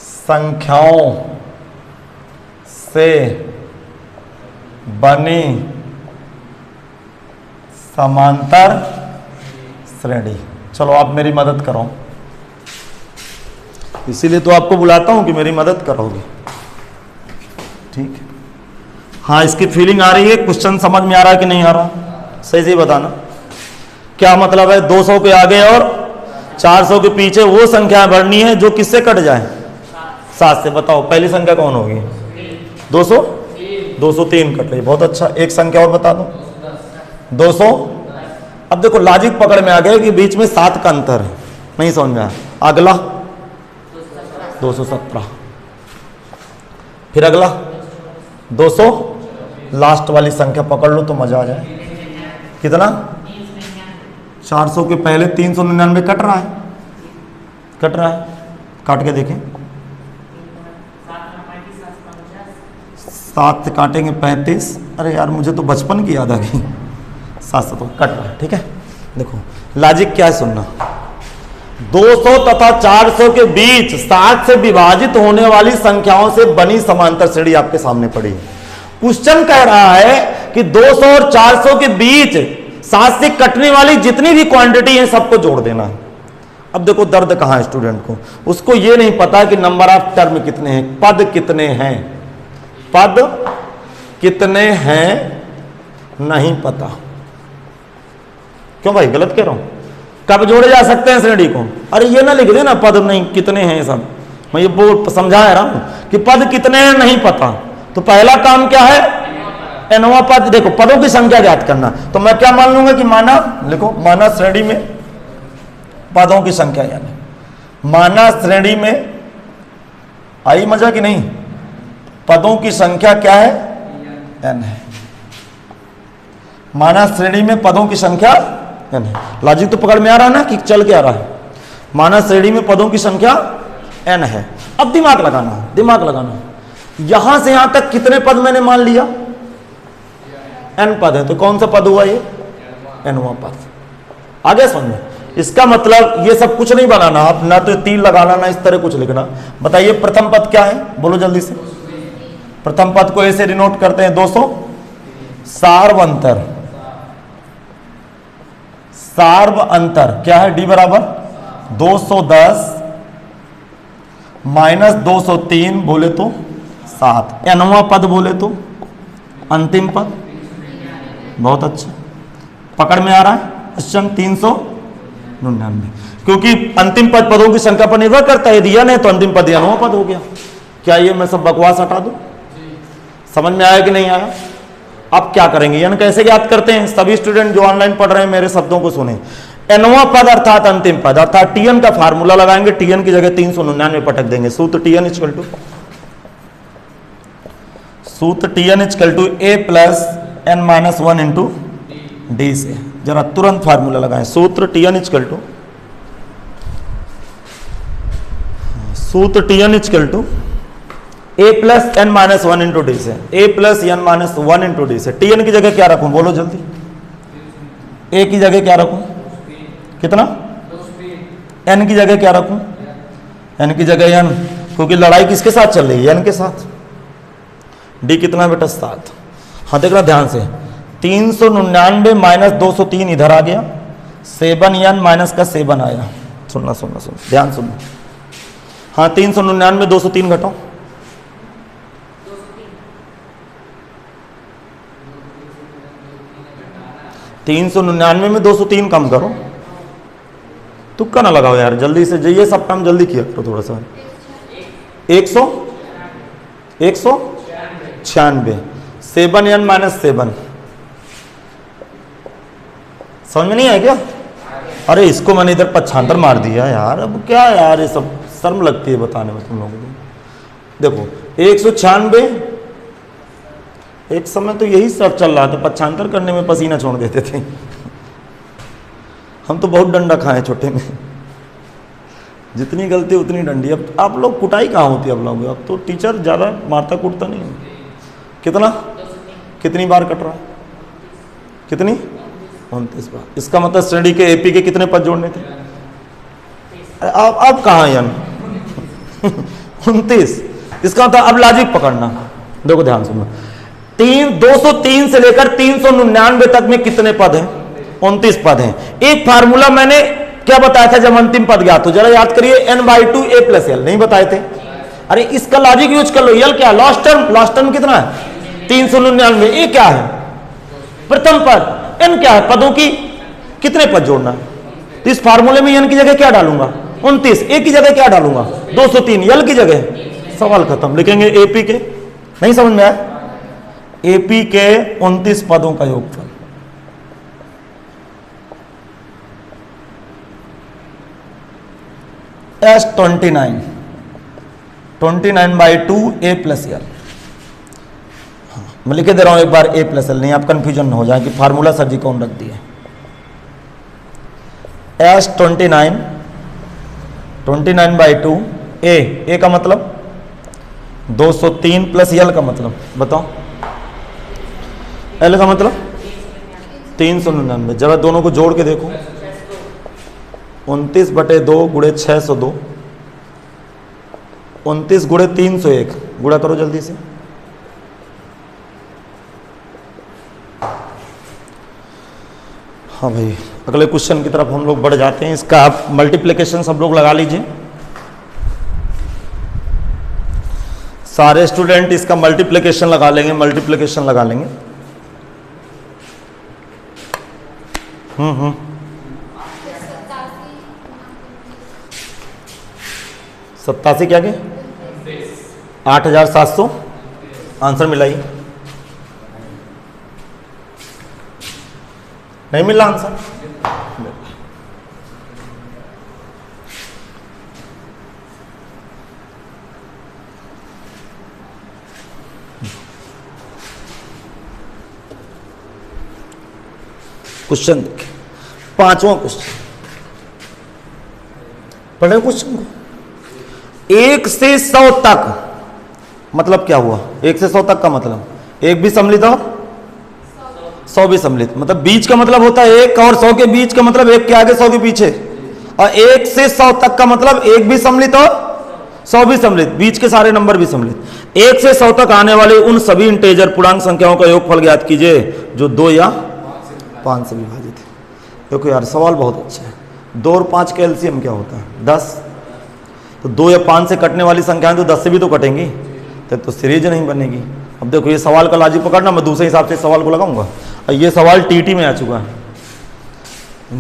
संख्याओं से बनी समांतर श्रेणी। चलो आप मेरी मदद करो, इसीलिए तो आपको बुलाता हूं कि मेरी मदद करोगे, ठीक है। हाँ इसकी फीलिंग आ रही है, क्वेश्चन समझ में आ रहा है कि नहीं आ रहा, सही से बताना। क्या मतलब है 200 के आगे और 400 के पीछे वो संख्या बढ़नी है जो किससे कट जाए, 7 से। बताओ पहली संख्या कौन होगी, 200, 203 कट रही, बहुत अच्छा। एक संख्या और बता दो, 200। अब देखो लॉजिक पकड़ में आ गया कि बीच में 7 का अंतर है, नहीं समझ में आया। अगला 217, फिर अगला 200, लास्ट वाली संख्या पकड़ लो तो मजा आ जाए। कितना, 400 के पहले 399 कट रहा है, कट रहा है, काट के देखें। 7 से काटेंगे 35, अरे यार मुझे तो बचपन की याद आ गई। 7 से तो कट रहा है, ठीक है। देखो लॉजिक क्या है सुनना, 200 तथा 400 के बीच 7 से विभाजित होने वाली संख्याओं से बनी समांतर श्रेणी आपके सामने पड़ी है। क्वेश्चन कह रहा है कि 200 और 400 के बीच 7 से कटने वाली जितनी भी क्वांटिटी है सबको जोड़ देना है। अब देखो दर्द कहां है स्टूडेंट को, उसको यह नहीं पता कि नंबर ऑफ टर्म कितने हैं, पद कितने हैं, पद कितने हैं नहीं पता। क्यों भाई गलत कह रहा हूं, कब जोड़े जा सकते हैं श्रेणी को, अरे ये ना लिख देना पद नहीं कितने हैं सब, मैं ये बोल समझा रहा हूं कि पद कितने हैं नहीं पता। तो पहला काम क्या है, एनवा पद। देखो पदों की संख्या ज्ञात करना, तो मैं क्या मान लूंगा कि माना, लिखो माना श्रेणी में पदों की संख्या, यानी माना श्रेणी में आई मजा कि नहीं, पदों की संख्या क्या है, n है। माना श्रेणी में पदों की संख्या n है। लॉजिक तो पकड़ में आ रहा है ना कि चल के आ रहा है। माना श्रेणी में पदों की संख्या n है। अब दिमाग लगाना, दिमाग लगाना, यहां से यहां तक कितने पद मैंने मान लिया, n पद है, तो कौन सा पद हुआ ये, nवां पद। आगे समझ में, इसका मतलब ये सब कुछ नहीं बनाना आप, ना तो तीर लगाना ना इस तरह कुछ लिखना। बताइए प्रथम पद क्या है, बोलो जल्दी से। प्रथम पद को ऐसे डिनोट करते हैं 200, सार्व अंतर, सार्व अंतर क्या है, d बराबर 210 माइनस 203 बोले तो 7, nवां पद बोले तो अंतिम पद। बहुत अच्छा, पकड़ में आ रहा है क्वेश्चन 399, क्योंकि अंतिम पद पदों की संख्या पर निर्भर करता है, दिया नहीं तो अंतिम पद nवां पद हो गया। क्या ये मैं सब बकवास हटा दूं, समझ में आया कि नहीं आया। अब क्या करेंगे, यानी कैसे याद करते हैं, सभी स्टूडेंट जो ऑनलाइन पढ़ रहे हैं मेरे शब्दों को सुने। nवां पद अर्थात अंतिम पद, अर्थात tn का फार्मूला लगाएंगे, tn की जगह 399 पटक देंगे। सूत्र tn इक्वल टू, सूत्र tn equal to a plus n minus 1 into d से। जरा तुरंत फार्मूला लगाएं, सूत्र tn इक्वल टू, सूत्र tn equal to a plus n minus 1 into d से, a plus n minus 1 into d से। tn की जगह क्या रखूं, बोलो जल्दी, a की जगह क्या रखूं, कितना, n की जगह क्या रखूं, n की जगह n, क्योंकि लड़ाई किसके साथ चल रही है, n के साथ। d कितना बेटा 7। हाँ देखना ध्यान से, 399 माइनस 203 इधर आ गया, 7n माइनस का 7 आया। सुनना सुनना सुन, ध्यान सुनना। हाँ 399 203 घटाओ, 399 में 203 कम करो, तुक्का ना लगाओ यार, जल्दी से जाइए, सब काम जल्दी किया करो थोड़ा सा। 196 7n माइनस 7, समझ में नहीं आया क्या? अरे इसको मैंने इधर पच्छांतर मार दिया यार, अब क्या यार, ये सब शर्म लगती है बताने में तुम लोगों को। देखो 196, एक समय तो यही सब चल रहा था, पच्छांतर करने में पसीना छोड़ देते थे हम तो बहुत डंडा खाए छोटे में, जितनी गलती उतनी डंडी। अब आप लोग कुटाई कहाँ होती है आप लोगों, अब तो टीचर ज़्यादा मारता कूटता नहीं है। कितना, कितनी बार कट रहा है, कितनी, 29 बार। इसका मतलब श्रेणी के एपी के कितने पद जोड़ने थे? अब कहाँ यानी 29। इसका मतलब अब लॉजिक पकड़ना, देखो ध्यान सुनो, 203 से लेकर 399 तक में कितने पद हैं? 29 पद हैं। एक फार्मूला मैंने क्या बताया था जब अंतिम पद ज्ञात हो, जरा याद करिए, n/2 a + l, नहीं बताए थे? अरे इसका लॉजिक यूज कर लो, यल क्या, लास्ट टर्म कितना है? 399। ए क्या है? प्रथम पद। n क्या है? पदों की कितने पद जोड़ना है? तो इस फार्मूले में n की जगह क्या डालूंगा? 29। ए की जगह क्या डालूंगा? 203। यल की जगह, सवाल खत्म। लिखेंगे एपी के, नहीं समझ में आया? एपी के 29 पदों का योगफल। S29 29/2 a + l। मैं लिखे दे रहा हूं एक बार, a + l, नहीं आप कंफ्यूजन हो जाए कि फार्मूला सर जी कौन रख दिए। S29 29/2 a का मतलब 203 + l का मतलब बताओ, l का मतलब 399। जरा दोनों को जोड़ के देखो, 29/2 गुणे 602, 29 गुणे 301, गुणा करो जल्दी से। हाँ भाई, अगले क्वेश्चन की तरफ हम लोग बढ़ जाते हैं। इसका आप मल्टीप्लिकेशन सब लोग लगा लीजिए, सारे स्टूडेंट इसका मल्टीप्लिकेशन लगा लेंगे, मल्टीप्लिकेशन लगा लेंगे। 87 क्या के 8700, आंसर मिलाइए। नहीं मिला आंसर? क्वेश्चन देखिए, 5वां क्वेश्चन पढ़े क्वेश्चन को। 1 से 100 तक मतलब क्या हुआ? 1 से 100 तक का मतलब 1 भी सम्मिलित और 100 भी सम्मिलित, मतलब बीच का मतलब होता है 1 और 100 के बीच का मतलब 1 के आगे 100 के पीछे, और 1 से 100 तक का मतलब 1 भी सम्मिलित और 100 भी सम्मिलित, बीच के सारे नंबर भी सम्मिलित। 1 से 100 तक आने वाले उन सभी इंटेजर पूर्णांक संख्याओं का योगफल ज्ञात कीजिए जो 2 या 5 से विभाजित है। देखो यार सवाल बहुत अच्छा है। 2 और 5 का एलसीएम क्या होता है? 10। तो 2 या 5 से कटने वाली संख्याएं तो 10 से भी तो कटेंगी, तो सीरीज नहीं बनेगी। अब देखो ये सवाल का लॉजिक पकड़ना, मैं दूसरे हिसाब से सवाल को लगाऊंगा। और ये सवाल टीटी में आ चुका है,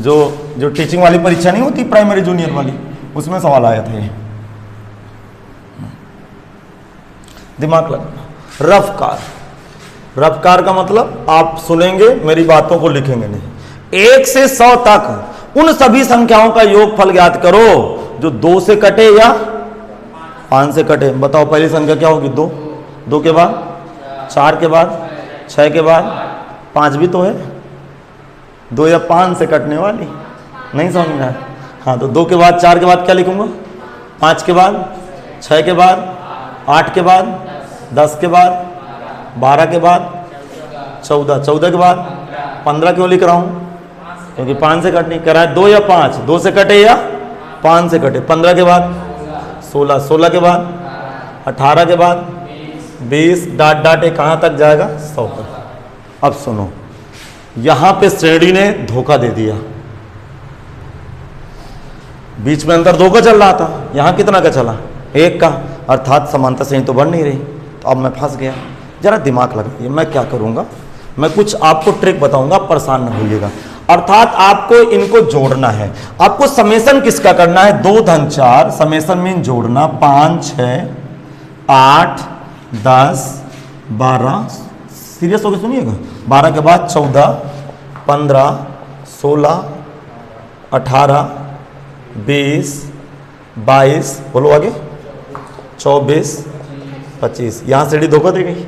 जो टीचिंग वाली परीक्षा नहीं होती प्राइमरी जूनियर वाली, उसमें सवाल आया था ये। दिमाग लगाना। रफ्कार का मतलब आप सुनेंगे मेरी बातों को लिखेंगे नहीं। 1 से 100 तक उन सभी संख्याओं का योगफल ज्ञात करो जो 2 से कटे या 5 से कटे। बताओ पहली संख्या क्या होगी? 2, 2 के बाद 4 के बाद 6 के बाद 5 भी तो है, 2 या 5 से कटने वाली, नहीं समझ में आया? हाँ, तो 2 के बाद 4 के बाद क्या लिखूंगा? 5 के बाद 6 के बाद 8 के बाद 10 के बाद 12 के बाद 14, 14 के बाद 15 क्यों लिख रहा हूँ? क्योंकि 5 से कटनी कह रहा है। 2 या 5, 2 से कटे या 5 से कटे। 15 के बाद 16, 16 के बाद 18 के बाद 20, डाट कहाँ तक जाएगा? 100 तक। अब सुनो, यहां पे श्रेणी ने धोखा दे दिया, बीच में अंतर 2 का चल रहा था, यहां कितना का चला? 1 का, अर्थात समानता श्रेणी तो बढ़ नहीं रही। तो अब मैं फंस गया। जरा दिमाग लगाइए, मैं क्या करूंगा, मैं कुछ आपको ट्रिक बताऊंगा, परेशान ना होइएगा। अर्थात आपको इनको जोड़ना है। आपको समेशन किसका करना है? 2 धन 4, समेशन मीन जोड़ना। 5 6 8 10 12, सीरियस होकर सुनिएगा, 12 के बाद 14 15 16 18 20 22, बोलो आगे, 24 25। यहां सीढ़ी धोखा दे गई।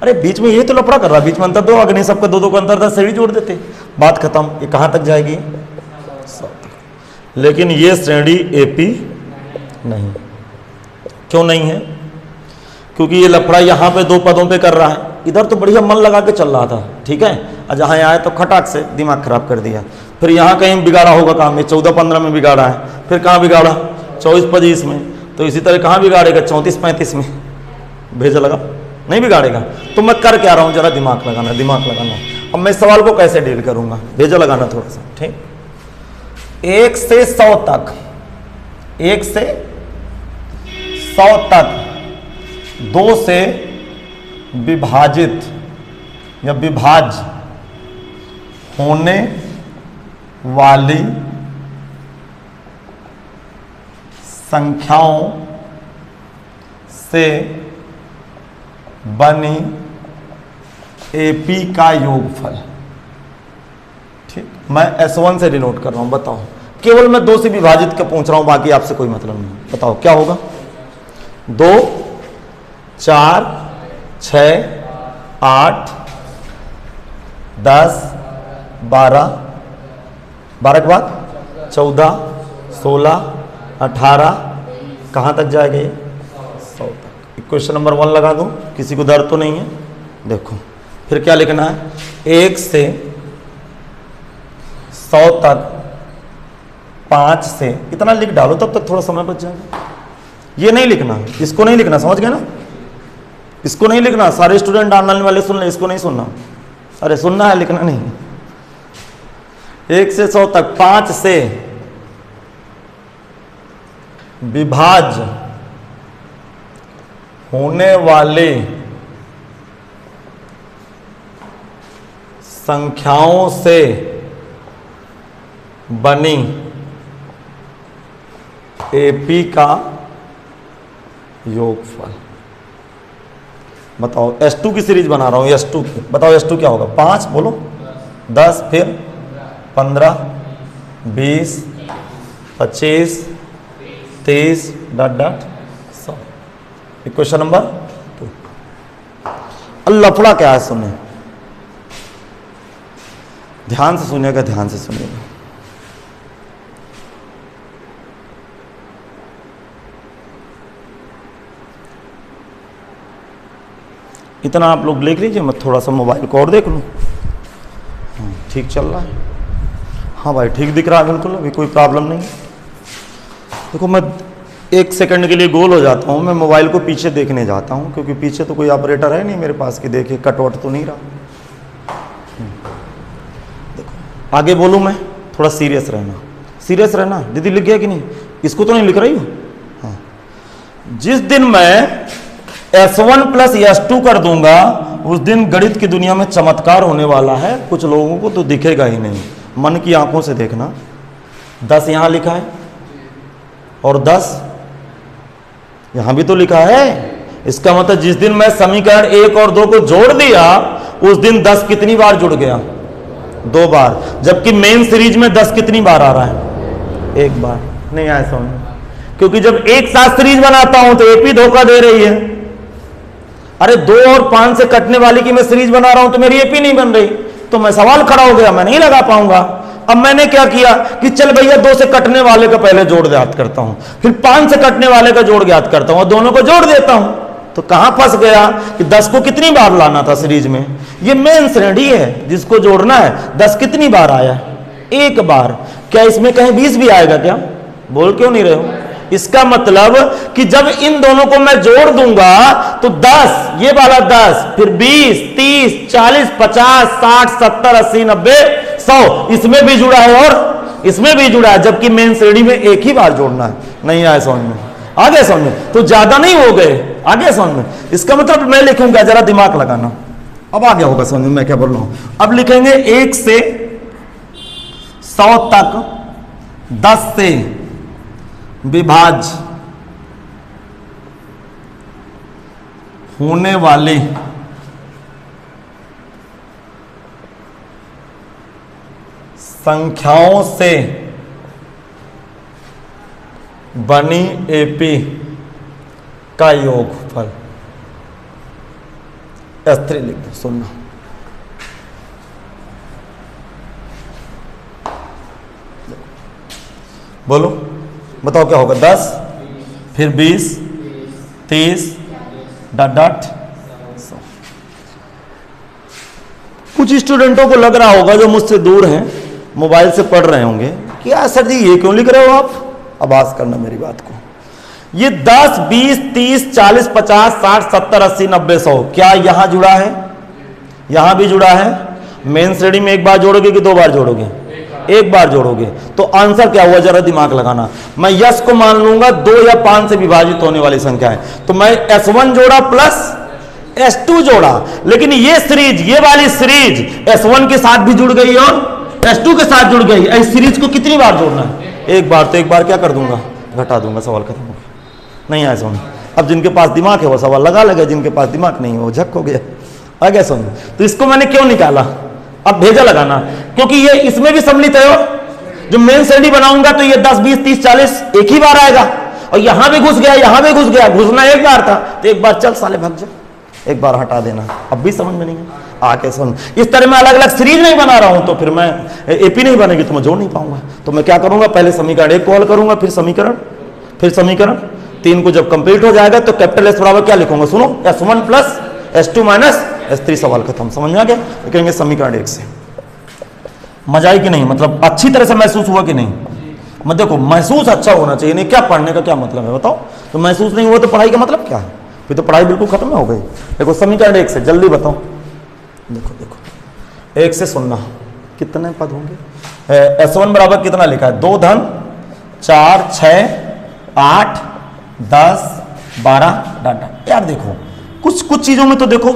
अरे बीच में ये तो लफड़ा कर रहा, बीच में अंतर दो, आगे नहीं, सबका 2 2 का अंतर था, सीढ़ी जोड़ देते, बात खत्म। ये कहां तक जाएगी? 100 तक। लेकिन ये श्रेणी एपी नहीं। क्यों नहीं है? क्योंकि ये लफड़ा यहां पे 2 पदों पे कर रहा है, इधर तो बढ़िया मन लगा के चल रहा था, ठीक है, और जहां आए तो खटाक से दिमाग खराब कर दिया। फिर यहां कहीं बिगाड़ा होगा काम में, 14 15 में बिगाड़ा है, फिर कहां बिगाड़ा? 24 25 में। तो इसी तरह कहां बिगाड़ेगा? 34 35 में भेजा लगा, नहीं बिगाड़ेगा। तो मैं कर क्या रहा हूं, जरा दिमाग लगाना, दिमाग लगाना। अब मैं सवाल को कैसे डील करूंगा, भेजा लगाना थोड़ा सा, ठीक। 1 से 100 तक, 1 से 100 तक 2 से विभाजित या विभाज्य होने वाली संख्याओं से बनी एपी का योगफल। ठीक, मैं S1 से डिनोट कर रहा हूं, बताओ। केवल मैं 2 से विभाजित का पूछ रहा हूं, बाकी आपसे कोई मतलब नहीं। बताओ क्या होगा? 2 4 6 8 10 12, 12 के बाद 14 16 18, कहां तक जाएगा ये? 100 तक। क्वेश्चन नंबर 1 लगा दो, किसी को दर्द तो नहीं है? देखो फिर क्या लिखना है? 1 से 100 तक 5 से, इतना लिख डालो, तब तक थोड़ा समय बच जाएगा। ये नहीं लिखना, इसको नहीं लिखना, समझ गए ना? इसको नहीं लिखना। सारे स्टूडेंट ऑनलाइन वाले सुन ले, इसको नहीं सुनना। अरे सुनना है, लिखना नहीं। 1 से 100 तक 5 से विभाज्य होने वाले संख्याओं से बनी एपी का योगफल। बताओ, S2 की सीरीज बना रहा हूं, S2 की। बताओ S2 क्या होगा? 5 बोलो, 10, फिर 15 20 25 30 100। Question number 2। लफड़ा क्या है सुने, ध्यान से सुनिएगा, ध्यान से सुनिएगा। इतना आप लोग लिख लीजिए, मैं थोड़ा सा मोबाइल को और देख लूँ। ठीक चल रहा है? हाँ भाई ठीक दिख रहा है, बिल्कुल, अभी कोई प्रॉब्लम नहीं। देखो मैं 1 सेकंड के लिए गोल हो जाता हूँ, मैं मोबाइल को पीछे देखने जाता हूँ, क्योंकि पीछे तो कोई ऑपरेटर है नहीं मेरे पास कि देखे कटवट तो नहीं रहा। देखो आगे बोलूँ मैं, थोड़ा सीरियस रहना, सीरियस रहना। दीदी लिख गया कि नहीं? इसको तो नहीं लिख रही हो? हाँ। जिस दिन मैं S1 प्लस S2 कर दूंगा, उस दिन गणित की दुनिया में चमत्कार होने वाला है। कुछ लोगों को तो दिखेगा ही नहीं, मन की आंखों से देखना। 10 यहां लिखा है और 10 यहां भी तो लिखा है। इसका मतलब जिस दिन मैं समीकरण 1 और 2 को जोड़ दिया, उस दिन 10 कितनी बार जुड़ गया? 2 बार। जबकि मेन सीरीज में 10 कितनी बार आ रहा है? 1 बार। नहीं आया समझ? क्योंकि जब एक साथ सीरीज बनाता हूं तो एपी धोखा दे रही है। अरे 2 और 5 से कटने वाली की मैं सीरीज बना रहा हूं तो मेरी एपी नहीं बन रही, तो मैं सवाल खड़ा हो गया, मैं नहीं लगा पाऊंगा। अब मैंने क्या किया कि चल भैया 2 से कटने वाले का पहले जोड़ ज्ञात करता हूं, फिर 5 से कटने वाले का जोड़ ज्ञात करता हूं और दोनों को जोड़ देता हूं। तो कहां फंस गया कि 10 को कितनी बार लाना था सीरीज में? ये मेन श्रेणी है जिसको जोड़ना है। 10 कितनी बार आया? 1 बार। क्या इसमें कहीं 20 भी आएगा क्या? बोल क्यों नहीं रहे हो? इसका मतलब कि जब इन दोनों को मैं जोड़ दूंगा तो 10, ये वाला 10, फिर 20 30 40 50 60 70 80 90 100, इसमें भी जुड़ा है और इसमें भी जुड़ा है। जबकि मेन श्रेणी में एक ही बार जोड़ना है। नहीं आए समझ में? आगे समझ में? तो ज्यादा नहीं हो गए, आगे समझ में? इसका मतलब मैं लिखूंगा, जरा दिमाग लगाना, अब आ गया होगा समझ में मैं क्या बोल रहा हूं। अब लिखेंगे 1 से 100 तक 10 से विभाज्य होने वाले संख्याओं से बनी एपी का योगफल। S3 लिख दो, सुनना। बोलो, बताओ क्या होगा। 10 फिर 20 30 डॉट डॉट 100। कुछ स्टूडेंटों को लग रहा होगा जो मुझसे दूर हैं, मोबाइल से पढ़ रहे होंगे कि यार सर जी ये क्यों लिख रहे हो आप। आवाज करना मेरी बात को। ये 10 20 30 40 50 60 70 80 90 100 क्या यहां जुड़ा है? यहां भी जुड़ा है। मेन श्रेणी में एक बार जोड़ोगे कि 2 बार जोड़ोगे? एक बार जोड़ोगे। तो आंसर क्या हुआ, जरा दिमाग लगाना। मैं यस को मान लूंगा 2 या 5 से विभाजित होने वाली संख्या है, तो मैं S1 जोड़ा प्लस S2 जोड़ा, लेकिन ये सीरीज, ये वाली सीरीज S1 के साथ भी जुड़ गई और S2 के साथ जुड़ गई। इस सीरीज को कितनी बार जोड़ना है? एक बार। तो एक बार क्या कर दूंगा, घटा दूंगा, सवाल खत्म हो गया। नहीं आया समझ। अब जिनके पास दिमाग है वो सवाल लगा लगे, जिनके पास दिमाग नहीं है वो झक हो गया। आ गया समझ। तो इसको मैंने क्यों निकाला, अब भेजा लगाना, क्योंकि ये इसमें भी सम्मिलित है। जो मेन श्रेणी बनाऊंगा तो ये 10 20 30 40 एक ही बार आएगा, और यहां भी घुस गया, यहां भी घुस गया। घुसना एक बार था, तो एक बार चल साले भाग जा, एक बार हटा देना। अब भी समझ में नहीं है, आके सुन। इस तरह मैं अलग अलग सीरीज नहीं बना रहा हूं, तो फिर मैं एपी नहीं बनेगी तो मैं जोड़ नहीं पाऊंगा। तो मैं क्या करूंगा, पहले समीकरण 1 को हल करूंगा, फिर समीकरण 3 को जब कंप्लीट हो जाएगा तो कैपिटल S बराबर क्या लिखूंगा, सुनो, S1 plus S2 minus S3, सवाल खत्म। समझ में आ गया? लिखेंगे समीकरण 1 से। मजा आई कि नहीं, मतलब अच्छी तरह से महसूस हुआ कि नहीं? मत देखो, महसूस अच्छा होना चाहिए, नहीं क्या पढ़ने का क्या मतलब है बताओ। तो महसूस नहीं हुआ तो पढ़ाई का मतलब क्या है? फिर तो पढ़ाई बिल्कुल खत्म हो गई। देखो समीकरण 1 से जल्दी बताओ। देखो 1 से सुनना, कितने पद होंगे। S1 बराबर कितना लिखा है, 2 धन 4 6 8 10 12 डाटा। यार देखो कुछ चीजों में तो देखो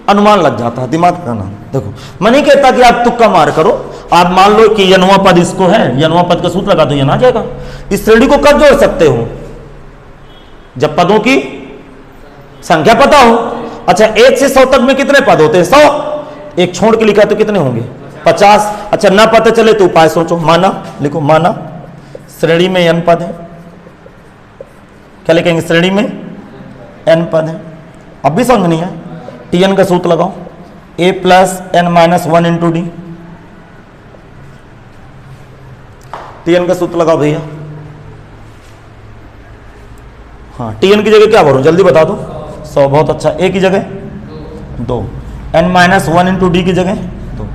अनुमान लग जाता है, दिमाग लगाना। देखो मैं नहीं कहता कि आप तुक्का मार करो। आप मान लो कि यनवा पद इसको है, यनवा पद का सूत्र लगा दो, यन आ जाएगा। इस श्रेणी को कब जोड़ सकते हो, जब पदों की संख्या पता हो। अच्छा 1 से 100 तक में कितने पद होते हैं, 100। एक छोड़ के लिखा तो कितने होंगे, 50। अच्छा ना पता चले तो उपाय सोचो, माना लिखो, माना श्रेणी में n पद है। क्या लिखेंगे, श्रेणी में n पद है। अब भी समझ नहीं है, Tn का सूत्र लगाओ, a plus n minus 1 into D. Tn का सूत्र लगाओ भैया। हाँ Tn की जगह क्या भरूं, जल्दी बता दो। 100, बहुत अच्छा। a की जगह 2, n माइनस 1 इंटू डी की जगह 2,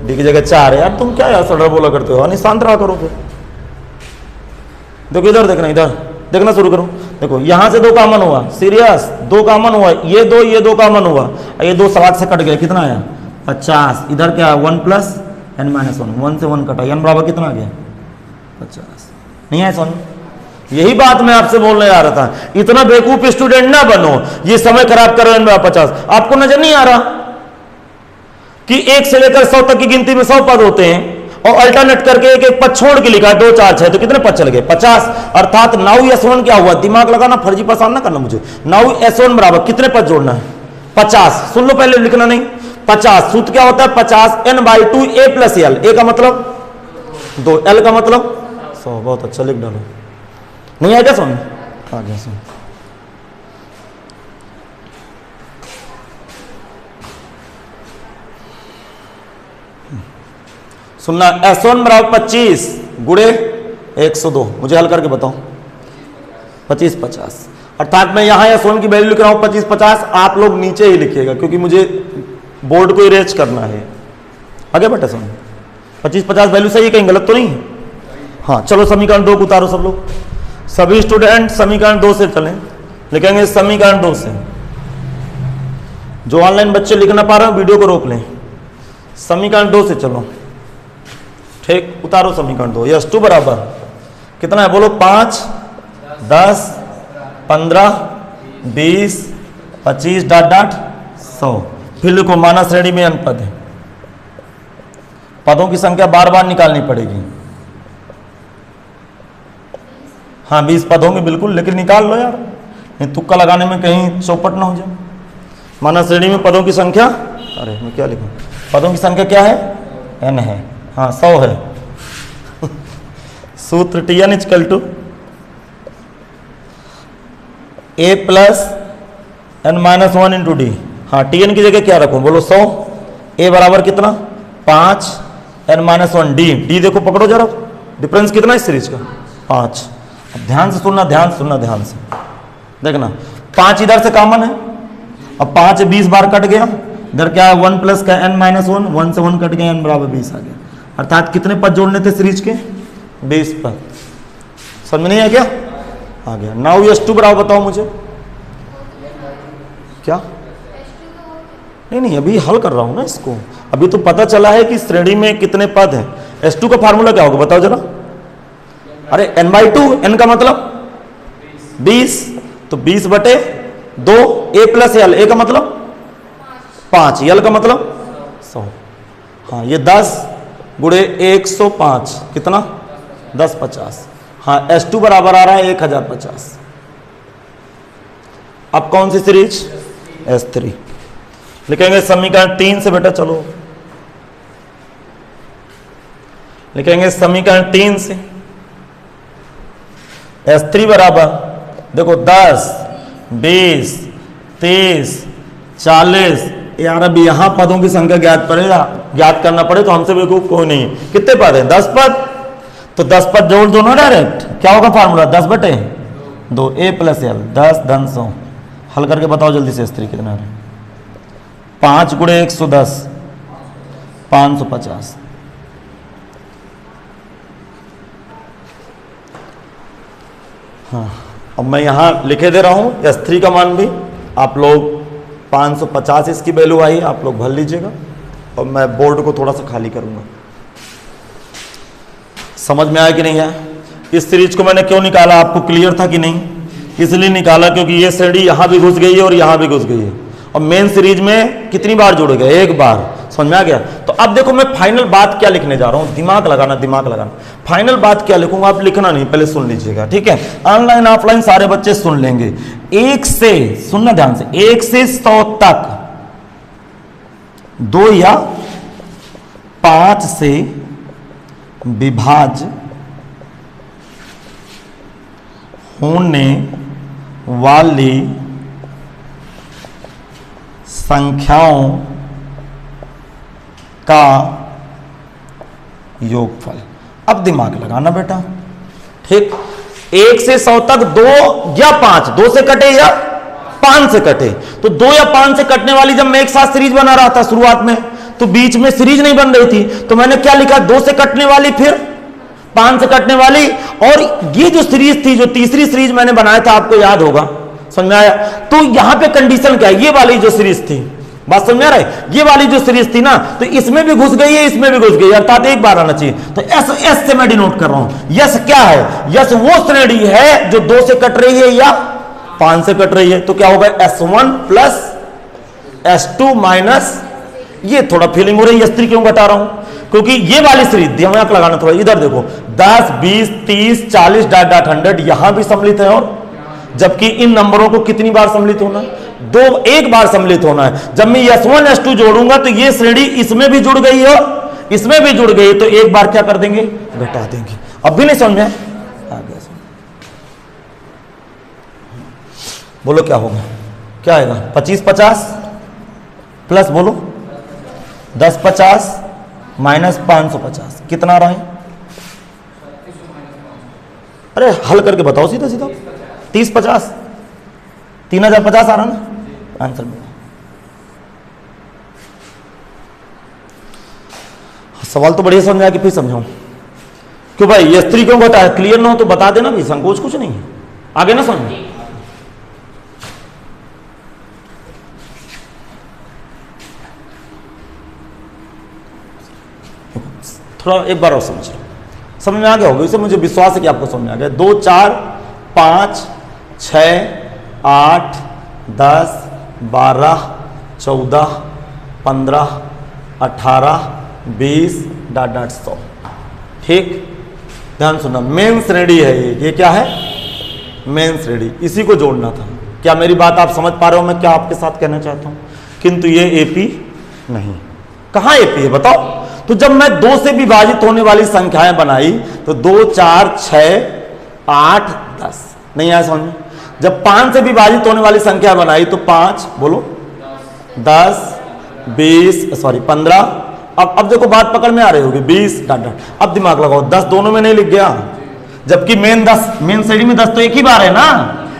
डी की जगह 4। यार तुम क्या यार सडर बोला करते हो, नहीं शांत रहा करो। फिर देखो इधर देखना, इधर देखना शुरू करो। देखो यहां से 2 कॉमन हुआ, सीरियस 2 कॉमन हुआ, ये 2 कॉमन हुआ, ये 2 सवाल से कट गया, कितना आया 50। इधर क्या 1 प्लस n माइनस 1, 1 से 1 कटा, n बराबर कितना आ गया 50। नहीं है समझ? यही बात मैं आपसे बोलने आ रहा था। इतना बेवकूफ स्टूडेंट ना बनो, ये समय खराब कर रहे हैं 50। आपको नजर नहीं आ रहा कि 1 से लेकर 100 तक की गिनती में 100 पद होते हैं, और अल्टरनेट करके एक एक पद छोड़ के लिखा है 2 4 6, तो कितने पद चल गए 50। अर्थात नाउ S1 क्या हुआ, दिमाग लगाना, फर्जी परेशान ना करना मुझे। नाउ S1 बराबर कितने पद जोड़ना है, 50। सुन लो पहले, लिखना नहीं। 50 सूत्र क्या होता है, 50 n/2 a plus l। a का मतलब 2, l का मतलब 100। बहुत अच्छा, लिख डालो। नहीं आया क्या समझ? आ गया समझ। सुनना, S1 बराबर 25 गुणे 102। मुझे हल करके बताओ। 25 50, अर्थात मैं यहां S1 की वैल्यू लिख रहा हूं 25 50। आप लोग नीचे ही लिखिएगा, क्योंकि मुझे बोर्ड को इरेज करना है। आगे बढ़े समझ। 25 50 वैल्यू सही है, कहीं गलत तो नहीं है? हाँ चलो समीकरण 2 को उतारो सब लोग। सभी स्टूडेंट समीकरण 2 से चलें। लिखेंगे समीकरण 2 से। जो ऑनलाइन बच्चे लिख ना पा रहे हो वीडियो को रोक लें। समीकरण 2 से चलो, ठीक, उतारो समीकरण 2। S2 बराबर कितना है बोलो, 5 10 15 20 25 डॉट डॉट 100। फिर लिखो मानस श्रेणी में n पद है, पदों की संख्या बार बार निकालनी पड़ेगी। हाँ 20 पद होंगे बिल्कुल, लेकिन निकाल लो यार, नहीं तुक्का लगाने में कहीं चौपट ना हो जाए। मानस श्रेणी में पदों की संख्या, अरे मैं क्या लिखूं, पदों की संख्या क्या है, n है, हाँ 100 है। सूत्र Tn equal to a plus n minus 1 into d. हाँ Tn की जगह क्या रखूं बोलो 100, a बराबर कितना 5 n माइनस 1 डी। डी देखो पकड़ो जरा, डिफरेंस कितना है इस सीरीज का 5। अब ध्यान से सुनना, ध्यान से सुनना, ध्यान से देखना, 5 इधर से कॉमन है, अब 5 20 बार कट गया, इधर क्या है 1 प्लस का n माइनस 1, 1 से 1 कट गया, n बराबर 20 आ गया। अर्थात कितने पद जोड़ने थे सीरीज के 20 पद। समझ में नहीं आया क्या, आ गया। नाउ S2 बराबर बताओ मुझे क्या, नहीं अभी हल कर रहा हूं ना इसको, अभी तो पता चला है कि श्रेणी में कितने पद हैं। S2 का फार्मूला क्या होगा बताओ जरा, अरे n/2, n का मतलब 20, तो 20 बटे 2, a प्लस l, a का मतलब 5, l का मतलब 100। हाँ ये 10 गुणे 105 कितना 1050। हाँ S2 बराबर आ रहा है 1050। अब कौन सी सीरीज S3 लिखेंगे, समीकरण 3 से बेटा चलो लिखेंगे समीकरण 3 से S3 बराबर देखो 10 20 30 40। यार अब यहां पदों की संख्या ज्ञात करना पड़े तो हमसे भी कोई नहीं। कितने पद है 10 पद, तो 10 पद जोड़ दो ना डायरेक्ट, क्या होगा फार्मूला 10 बटे 2 a प्लस l, 10 धन 100। हल करके बताओ जल्दी से S3 कितना है, 5 गुणे 110 550। हाँ अब मैं यहाँ लिखे दे रहा हूँ S3 का मान भी, आप लोग 550 इसकी वैल्यू आई, आप लोग भर लीजिएगा और मैं बोर्ड को थोड़ा सा खाली करूँगा। समझ में आया कि नहीं आया? इस सीरीज को मैंने क्यों निकाला, आपको क्लियर था कि नहीं? इसलिए निकाला क्योंकि ये श्रेणी यहाँ भी घुस गई है और यहाँ भी घुस गई है, और मेन सीरीज में कितनी बार जुड़ गए, एक बार। समझ में आ गया? तो अब देखो मैं फाइनल बात क्या लिखने जा रहा हूं, दिमाग लगाना दिमाग लगाना। फाइनल बात क्या लिखूंगा आप लिखना नहीं, पहले सुन लीजिएगा, ठीक है? ऑनलाइन ऑफलाइन सारे बच्चे सुन लेंगे। 1 से, सुनना ध्यान से, 1 से 100 तक 2 या 5 से विभाज्य होने वाली संख्याओं का योगफल। अब दिमाग लगाना बेटा, ठीक? 1 से 100 तक 2 या 5, 2 से कटे या 5 से कटे, तो 2 या 5 से कटने वाली जब मैं एक साथ सीरीज बना रहा था शुरुआत में, तो बीच में सीरीज नहीं बन रही थी, तो मैंने क्या लिखा, 2 से कटने वाली फिर 5 से कटने वाली, और ये जो सीरीज थी, जो तीसरी सीरीज मैंने बनाया था, आपको याद होगा, समझ में आया? तो यहां पे कंडीशन क्या है, ये वाली जो सीरीज थी, बात समझ में आ रहा है? ये वाली जो सीरीज थी ना, तो इसमें भी घुस गई है, इसमें भी घुस गई है, अर्थात एक बार आना चाहिए। तो एस से मैं डिनोट कर रहा हूं। यस क्या है? यस वो श्रेणी है जो 2 से कट रही है या 5 से कट रही है, तो क्या होगा S1 प्लस S2 माइनस, ये थोड़ा फीलिंग हो रही है, S3 क्यों घटा रहा हूं? क्योंकि ये वाली सीरीज, दिमाग लगाना थोड़ा, इधर देखो 10 20 30 40 डॉट डॉट 100 यहां भी सम्मिलित है, और जबकि इन नंबरों को कितनी बार सम्मिलित होना है, एक बार सम्मिलित होना है। जब मैं S1 S2 जोड़ूंगा तो ये श्रेणी इसमें भी जुड़ गई और इसमें भी जुड़ गई, तो एक बार क्या कर देंगे, घटा देंगे। अब भी नहीं समझ में आ गया? बोलो क्या होगा, क्या आएगा? 25 50 प्लस बोलो 10 50 माइनस 550 कितना आ रहा है? अरे हल करके बताओ सीधा सीधा। 30 50 3050 आ रहा ना आंसर में। सवाल तो बढ़िया समझा कि फिर समझाऊं क्यों भाई? ये स्त्री क्यों घटा है? क्लियर ना हो तो बता देना भी, संकोच कुछ नहीं है, आगे ना समझ। थोड़ा एक बार और समझ लो, समझ में आ गया होगा, इससे मुझे विश्वास है कि आपको समझ में आ गया। 2 4 5 6 8 10 12 14 15, 18, 20 डॉट डॉट 100। ठीक, ध्यान सुनना, मेन श्रेणी है ये क्या है? मेन श्रेणी, इसी को जोड़ना था। क्या मेरी बात आप समझ पा रहे हो मैं क्या आपके साथ कहना चाहता हूं? किंतु ये एपी नहीं। कहां एपी है बताओ? तो जब मैं 2 से विभाजित होने वाली संख्याएं बनाई तो 2, 4, 6, 8, 10 नहीं आया समझ में। जब 5 से विभाजित होने वाली संख्या बनाई तो 5 बोलो 10, 20 सॉरी 15। अब देखो बात पकड़ में आ रही होगी, 20 डॉट डॉट। अब दिमाग लगाओ, 10 दोनों में नहीं लिख गया, जबकि मेन श्रेणी में 10 तो एक ही बार है ना,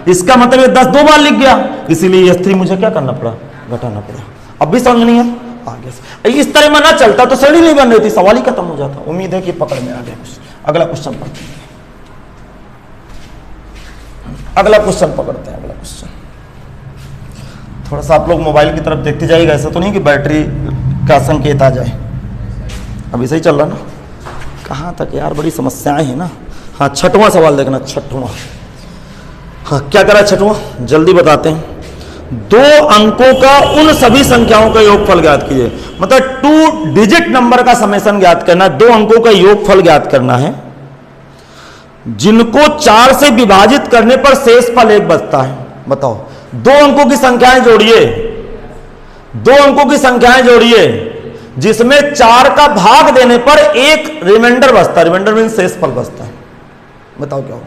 इसका मतलब ये 10 2 बार लिख गया, इसीलिए S3 मुझे क्या करना पड़ा? घटाना पड़ा। अब भी समझ नहीं है? आगे इस तरह में ना चलता तो श्रेणी नहीं बन रही थी, सवाल ही खत्म हो जाता। उम्मीद है कि पकड़ में आ गया। अगला क्वेश्चन पढ़ते हैं, अगला क्वेश्चन पकड़ते हैं। अगला क्वेश्चन थोड़ा सा आप लोग मोबाइल की तरफ देखते जाइएगा, ऐसा तो नहीं कि बैटरी का संकेत आ जाए। अभी सही चल रहा ना? कहाँ तक यार, बड़ी समस्याएं हैं ना। हाँ, 6वां सवाल देखना, 6वां। हाँ, क्या करा 6वां? जल्दी बताते हैं। 2 अंकों का उन सभी संख्याओं का योगफल ज्ञात कीजिए। मतलब 2 डिजिट नंबर का समेशन ज्ञात करना है, 2 अंकों का योगफल ज्ञात करना है जिनको 4 से विभाजित करने पर शेषफल 1 बचता है। बताओ, 2 अंकों की संख्याएं जोड़िए, 2 अंकों की संख्याएं जोड़िए जिसमें 4 का भाग देने पर 1 रिमाइंडर बचता है। रिमाइंडर मीन शेषफल बचता है। बताओ क्या होगा?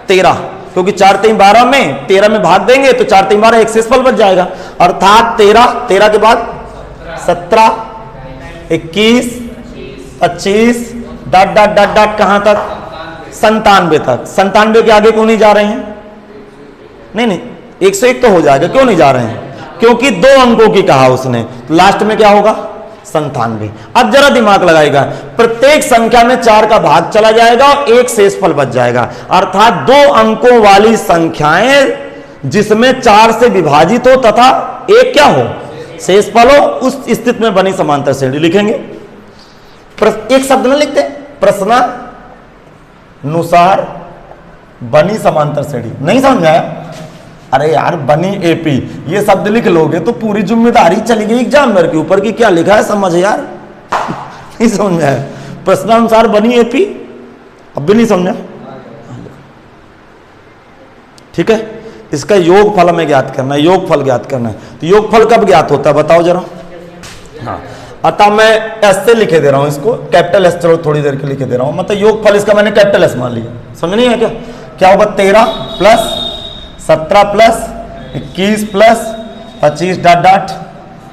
13, क्योंकि 4 3 12 में 13 में भाग देंगे तो 4 3 12 एक शेषफल बच जाएगा, अर्थात 13 के बाद 17, 21, 25 डॉट डॉट डॉट डॉट कहां तक? 97 तक। 97 के आगे क्यों नहीं जा रहे हैं? नहीं 101 तो हो जाएगा, क्यों नहीं जा रहे हैं? क्योंकि 2 अंकों की कहा उसने, तो लास्ट में क्या होगा? 97। अब जरा दिमाग लगाएगा, प्रत्येक संख्या में 4 का भाग चला जाएगा और 1 शेषफल बच जाएगा, अर्थात 2 अंकों वाली संख्याएं जिसमें 4 से विभाजित हो तथा 1 क्या हो? शेषफल हो, उस स्थिति में बनी समांतर श्रेणी लिखेंगे। एक शब्द में लिखते, प्रश्नानुसार बनी समांतर श्रेणी। नहीं समझ आया? अरे यार, बनी एपी ये शब्द लिख लोगे तो पूरी जिम्मेदारी चली गई एग्जामिनर के ऊपर कि क्या लिखा है समझ यार। नहीं समझ में आया? प्रश्नानुसार बनी एपी, अब भी नहीं समझा? ठीक है, इसका योगफल हमें ज्ञात करना है, योगफल ज्ञात करना है। तो योगफल कब ज्ञात होता है बताओ जरा? हाँ, अतः मैं एस से लिखे दे रहा हूं इसको, कैपिटल एस, चलो थोड़ी देर के लिखे दे रहा हूं। मतलब योगफल इसका मैंने कैपिटल एस मान लिया, समझ नहीं है क्या? क्या होगा? 13 plus 17 plus 21 plus 25 dot dot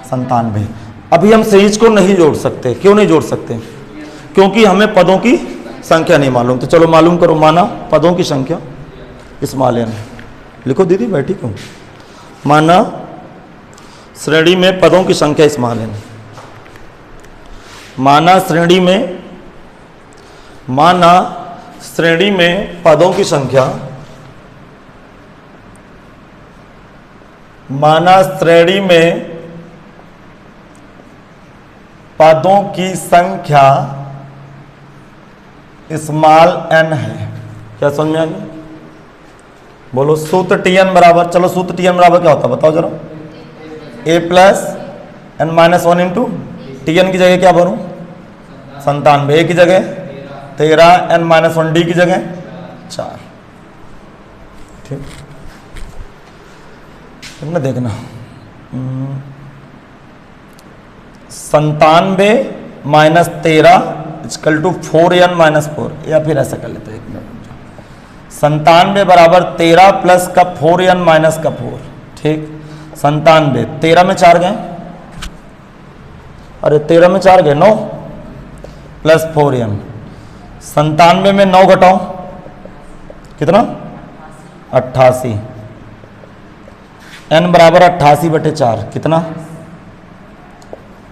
97। अभी हम सहीज को नहीं जोड़ सकते। क्यों नहीं जोड़ सकते? क्योंकि हमें पदों की संख्या नहीं मालूम। तो चलो मालूम करो, माना पदों की संख्या स्मॉल n। लिखो दीदी, बैठी क्यों? माना श्रेणी में पदों की संख्या स्मॉल n। माना श्रेणी में पदों की संख्या, माना श्रेणी में पदों की संख्या स्मॉल n है। क्या समझ में आ गया? बोलो सूत्र Tn बराबर, चलो सूत्र Tn बराबर क्या होता है बताओ जरा? a plus n minus 1 into Tn की जगह क्या भरूं? 97, a की जगह 13, n माइनस 1 d की जगह 4। ठीक ना, देखना 97 minus 13 equal to 4n minus 4, या फिर ऐसा कर लेते हैं 1 मिनट। 97 बराबर 13 प्लस का 4n माइनस का 4। ठीक, 97 13 में 4 गए, अरे 13 में 4 गए 9 प्लस 4n। 97 में 9 घटाओ कितना? 88। n बराबर 88/4 कितना?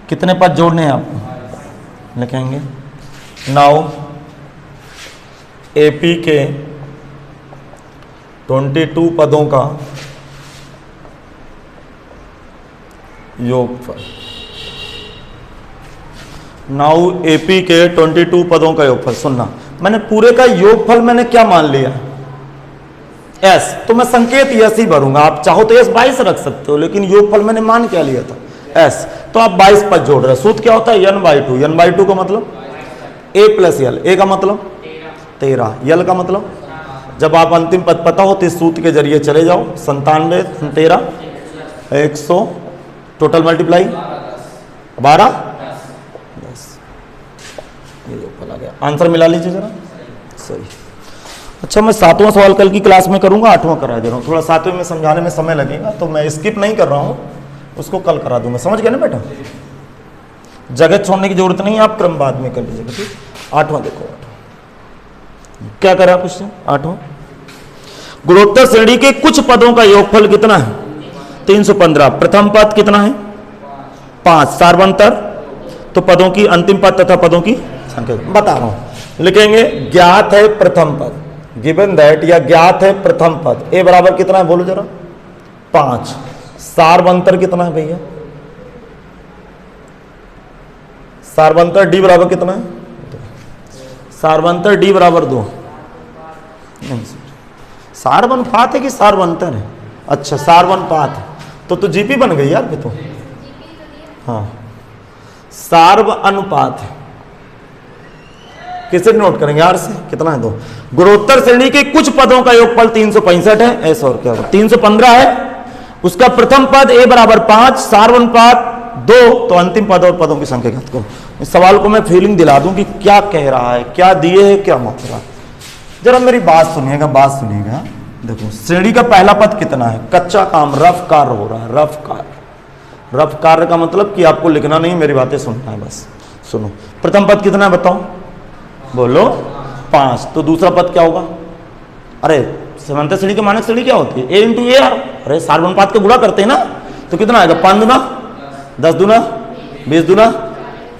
कितने पद जोड़ने हैं आपको? लिखेंगे नाउ एपी के 22 पदों का योगफल। नाउ एपी के 22 पदों का योगफल। सुनना, मैंने पूरे का योगफल मैंने क्या मान लिया? एस, तो मैं संकेत यस ही भरूंगा। आप चाहो तो एस 22 रख सकते हो, लेकिन योगफल मैंने मान क्या लिया था? एस, तो आप 22 पद जोड़ रहे हैं। सूत्र क्या होता है? n/2। n/2 का मतलब a प्लस यल, a का मतलब 13, यल का मतलब, जब आप अंतिम पद पता हो तो इस सूत्र के जरिए चले जाओ, 97 13 100, टोटल मल्टीप्लाई 12 10, ये ऊपर आ गया। आंसर मिला लीजिए जरा, सही। अच्छा, मैं 7वां सवाल कल की क्लास में करूंगा, 8वां करा दे रहा हूँ, थोड़ा 7वें में समझाने में समय लगेगा, तो मैं स्किप नहीं कर रहा हूँ, उसको कल करा दूंगा। समझ गए ना बेटा? जगह छोड़ने की जरूरत नहीं है, आप क्रम बाद में कर लीजिएगा, ठीक। 8वां देखो, 8वां क्या करा क्वेश्चन? 8वां, गुणोत्तर श्रेणी के कुछ पदों का योगफल कितना है? 315। प्रथम पद कितना है? 5। सार्वंतर, तो पदों की अंतिम पद तथा पदों की संख्या बता रहा हूं। लिखेंगे ज्ञात है प्रथम पद, गिवन दैट, या ज्ञात है प्रथम पद, ए बराबर कितना है बोलो जरा? 5। सार्वंतर कितना है भैया? सार्वंतर डी बराबर कितना है? सार्वंतर डी बराबर 2। सार्वनुपात है कि सार्वंतर है? अच्छा, सार्वनुपात है, तो जीपी बन गई यार फिर तो। हाँ, सार्व अनुपात है, किसे नोट करेंगे? आर से। कितना है? 2। गुणोत्तर श्रेणी के कुछ पदों का योगफल 365 है, ऐसा और क्या? 315 है। उसका प्रथम पद a बराबर 5, सार्वनुपात 2, तो अंतिम पद और पदों की संख्या ज्ञात करो। इस सवाल को मैं फीलिंग दिला दूं कि क्या कह रहा है, क्या दिए है, क्या मात्रा। जरा मेरी बात सुनिएगा, बात सुनिएगा। देखो, श्रेणी का पहला पद कितना है? कच्चा काम, रफ कार्य हो रहा है, रफ कार्य। रफ कार्य का मतलब कि आपको लिखना नहीं, मेरी बातें सुनना है बस। सुनो, प्रथम पद कितना है बताओ? बोलो 5। तो दूसरा पद क्या होगा? अरे समांतर श्रेणी के मानक श्रेणी क्या होती है? a into A R. अरे सार्वनुपात के गुणा करते हैं ना, तो कितना आएगा? 5 दूना 10 दूना 20 दूना,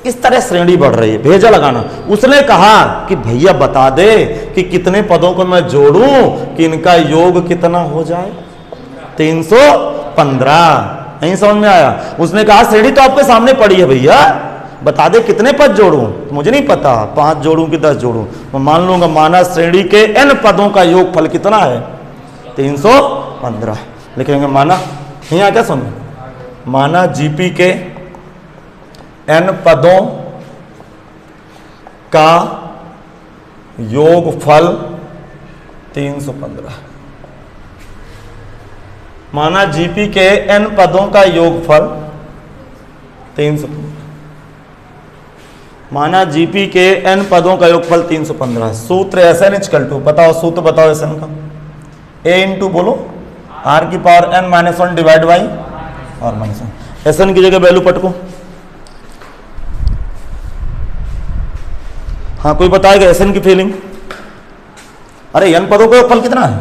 इस तरह श्रेणी बढ़ रही है। भेजा लगाना। उसने कहा कि भैया बता दे कि कितने पदों को मैं जोड़ूं कि इनका योग कितना हो जाए? 315। नहीं समझ में आया? उसने कहा श्रेणी तो आपके सामने पड़ी है भैया, बता दे कितने पद जोड़ूं। तो मुझे नहीं पता 5 जोड़ूं कि 10 जोड़ूं, मैं मान लूंगा माना श्रेणी के n पदों का योगफल कितना है? 315। लिखेंगे माना, यहाँ क्या सुन, माना जीपी के n पदों का योगफल 315। माना जीपी के n पदों का योगफल 315। माना जीपी के n पदों का योगफल 315। सूत्र SN इक्वल टू, बताओ सूत्र बताओ SN का? a इंटू बोलो r की power n minus 1 divide by r minus 1। SN की जगह वैल्यू पटको। हाँ, कोई बताएगा SN की फीलिंग? अरे n पदों का योगफल कितना है?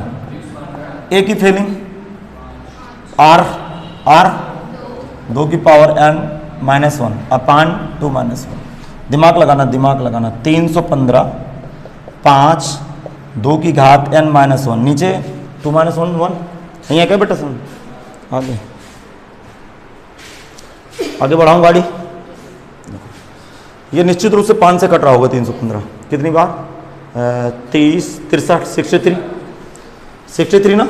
a की फीलिंग r 2 की पावर n माइनस 1 अपान 2 माइनस 1। दिमाग लगाना, दिमाग लगाना। 315 5 2 की घात n माइनस 1, नीचे 2 माइनस 1 1। नहीं है क्या बेटा? सुन आगे, आगे बढ़ाऊं गाड़ी। ये निश्चित रूप से 5 से कट रहा होगा 315। कितनी बार? 30 63 63 ना,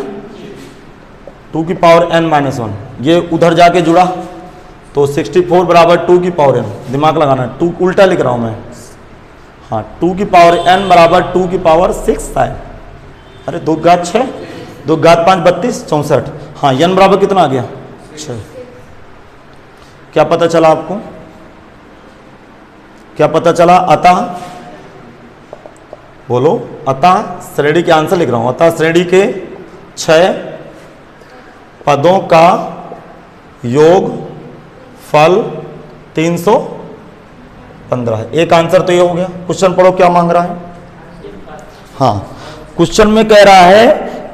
2 की पावर n माइनस 1। ये उधर जाके जुड़ा तो 64 बराबर 2 की पावर n। दिमाग लगाना, 2 उल्टा लिख रहा हूं मैं। हाँ, 2 की पावर n बराबर 2 की पावर 6 है। अरे 2 की घात 6, 2 की घात 5 32 64। हाँ, n बराबर कितना आ गया? 6। क्या पता चला आपको? क्या पता चला? अतः बोलो, अतः श्रेणी के आंसर लिख रहा हूं। अतः श्रेणी के 6 पदों का योग फल 315 है। एक आंसर तो ये हो गया। क्वेश्चन पढ़ो क्या मांग रहा है? हाँ, क्वेश्चन में कह रहा है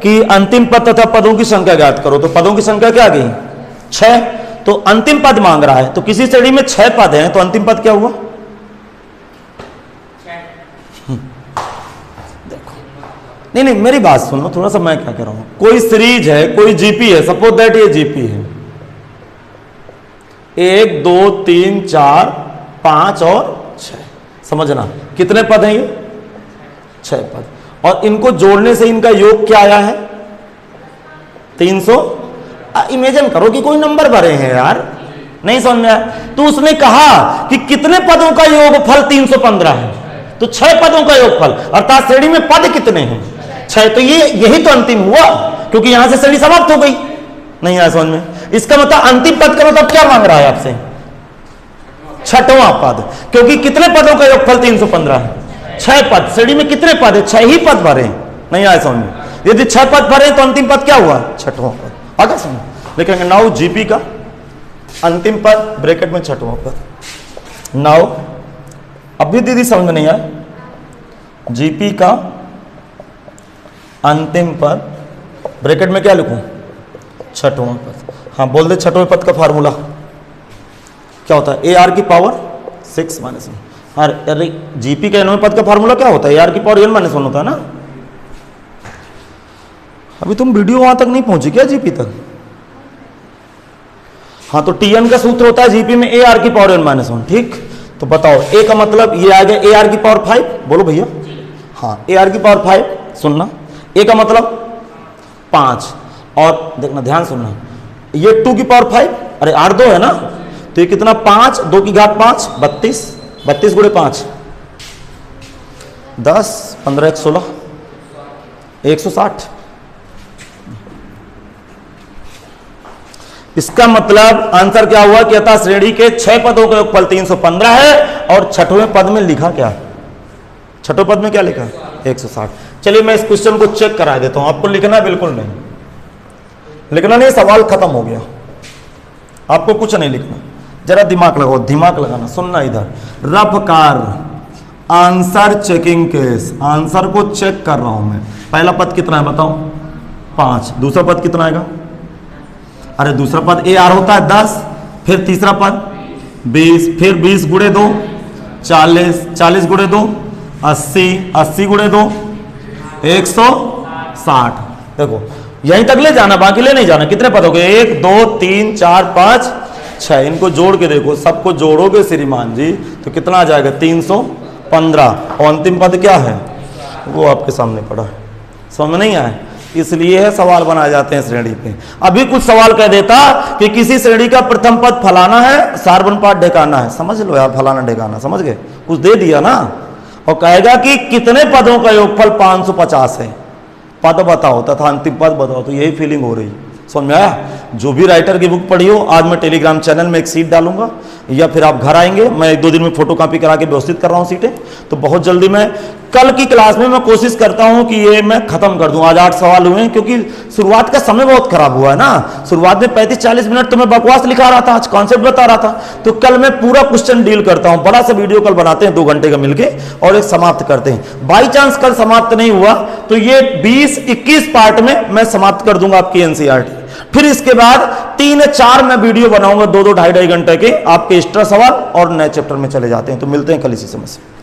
कि अंतिम पद तथा पदों की संख्या ज्ञात करो। तो पदों की संख्या क्या आ गई? 6। तो अंतिम पद मांग रहा है। तो किसी श्रेणी में 6 पद हैं, तो अंतिम पद क्या हुआ? देखो, नहीं मेरी बात सुनो थोड़ा सा। मैं क्या कह रहा हूं, कोई सीरीज है, कोई जीपी है, सपोज दैट ये जीपी है, 1 2 3 4 5 और 6। समझना कितने पद हैं? ये 6 पद, और इनको जोड़ने से इनका योग क्या आया है? 300। इमेजिन करो कि कोई नंबर भरे हैं यार, नहीं समझ में आया? तो उसने कहा कि कितने पदों का योगफल 315 है, तो 6 पदों का योगफल, अर्थात श्रेणी में पद कितने हैं? 6। तो ये यही तो अंतिम हुआ, क्योंकि यहां से श्रेणी समाप्त हो गई। नहीं आया समझ में? इसका मतलब अंतिम पद का मतलब क्या मांग रहा है आपसे? 6वां पद, क्योंकि कितने पदों का योगफल 315 है? 6 पद। श्रेणी में कितने पद है? 6 ही पद भरे। नहीं आया समझ में? यदि 6 पद भरे तो अंतिम पद क्या हुआ? 6वां पद। आगे समझ लिखेंगे नाउ जीपी का अंतिम पद ब्रैकेट में 6वां पद। नाउ अभी दीदी समझ में नहीं आया? जीपी का अंतिम पद ब्रैकेट में क्या लिखूं? 6वां पद। हाँ बोल दे, 6वें पद का फार्मूला क्या होता है? AR की पावर 6 - 1। हाँ अरे जीपी के 9वें पद का फार्मूला क्या होता है? AR की पावर n - 1 होता है ना। अभी तुम वीडियो वहां तक नहीं पहुंची क्या जीपी तक? हाँ तो TN का सूत्र होता है जीपी में AR की पावर n - 1। ठीक, तो बताओ A का मतलब ये आ गया AR की पावर 5। बोलो भैया। हाँ AR की पावर 5 सुनना, A का मतलब 5, और देखना ध्यान सुनना, ये 2 की पावर 5, अरे R 2 है ना, तो ये कितना 5, 2 की घात 5, 32, 32 गुणे 5 10, 15 1 16, 160। इसका मतलब आंसर क्या हुआ कि अतः श्रेणी के 6 पदों का योगफल 315 है, और 6वें पद में लिखा क्या? 6वें पद में क्या लिखा? 160। चलिए मैं इस क्वेश्चन को चेक करा देता हूं, आपको लिखना बिल्कुल नहीं, लिखना नहीं, सवाल खत्म हो गया, आपको कुछ नहीं लिखना, जरा दिमाग लगाओ, दिमाग लगाना, सुनना इधर। रफकार आंसर चेकिंग केस, आंसर को चेक कर रहा हूं मैं। पहला पद कितना है बताओ? 5। दूसरा पद कितना आएगा? अरे दूसरा पद AR होता है 10, फिर तीसरा पद 20, फिर 20 गुणे 2 40, 40 गुणे 2 80, 80 गुणे 2 160। देखो यहीं तक ले जाना, बाकी ले नहीं जाना। कितने पद हो गए? 1 2 3 4 5 6। इनको जोड़ के देखो, सबको जोड़ोगे श्रीमान जी तो कितना आ जाएगा? 315। और अंतिम पद क्या है? वो आपके सामने पड़ा है। समझ में नहीं आया? इसलिए है सवाल बनाए जाते हैं श्रेणी पे। अभी कुछ सवाल कह देता कि किसी श्रेणी का प्रथम पद फलाना है, सार्वन पाठ ढेकाना है, समझ लो यार, फलाना ढेकाना, समझ गए? कुछ दे दिया ना, और कहेगा कि कितने पदों का योगफल 550 है, पद बताओ तथा अंतिम पद बताओ। तो यही फीलिंग हो रही, समझ में आया? जो भी राइटर की बुक पढ़ी हो, आज मैं टेलीग्राम चैनल में एक सीट डालूंगा, या फिर आप घर आएंगे, मैं 1-2 दिन में फोटो कॉपी करा के व्यवस्थित कर रहा हूँ सीटें, तो बहुत जल्दी मैं कल की क्लास में मैं कोशिश करता हूं कि ये मैं खत्म कर दूं। आज 8 सवाल हुए हैं, क्योंकि शुरुआत का समय बहुत खराब हुआ है ना। शुरुआत में 35-40 मिनट तो मैं बकवास लिखा रहा था, आज कॉन्सेप्ट बता रहा था। तो कल मैं पूरा क्वेश्चन डील करता हूं, बड़ा सा वीडियो कल बनाते हैं 2 घंटे का मिलके, और एक समाप्त करते हैं। बाई चांस कल समाप्त नहीं हुआ तो ये 20-21 पार्ट में मैं समाप्त कर दूंगा आपकी NCERT। फिर इसके बाद 3-4 मैं वीडियो बनाऊंगा 2-2 2.5 घंटे के, आपके एक्स्ट्रा सवाल और नए चैप्टर में चले जाते हैं। तो मिलते हैं कल इसी समय से।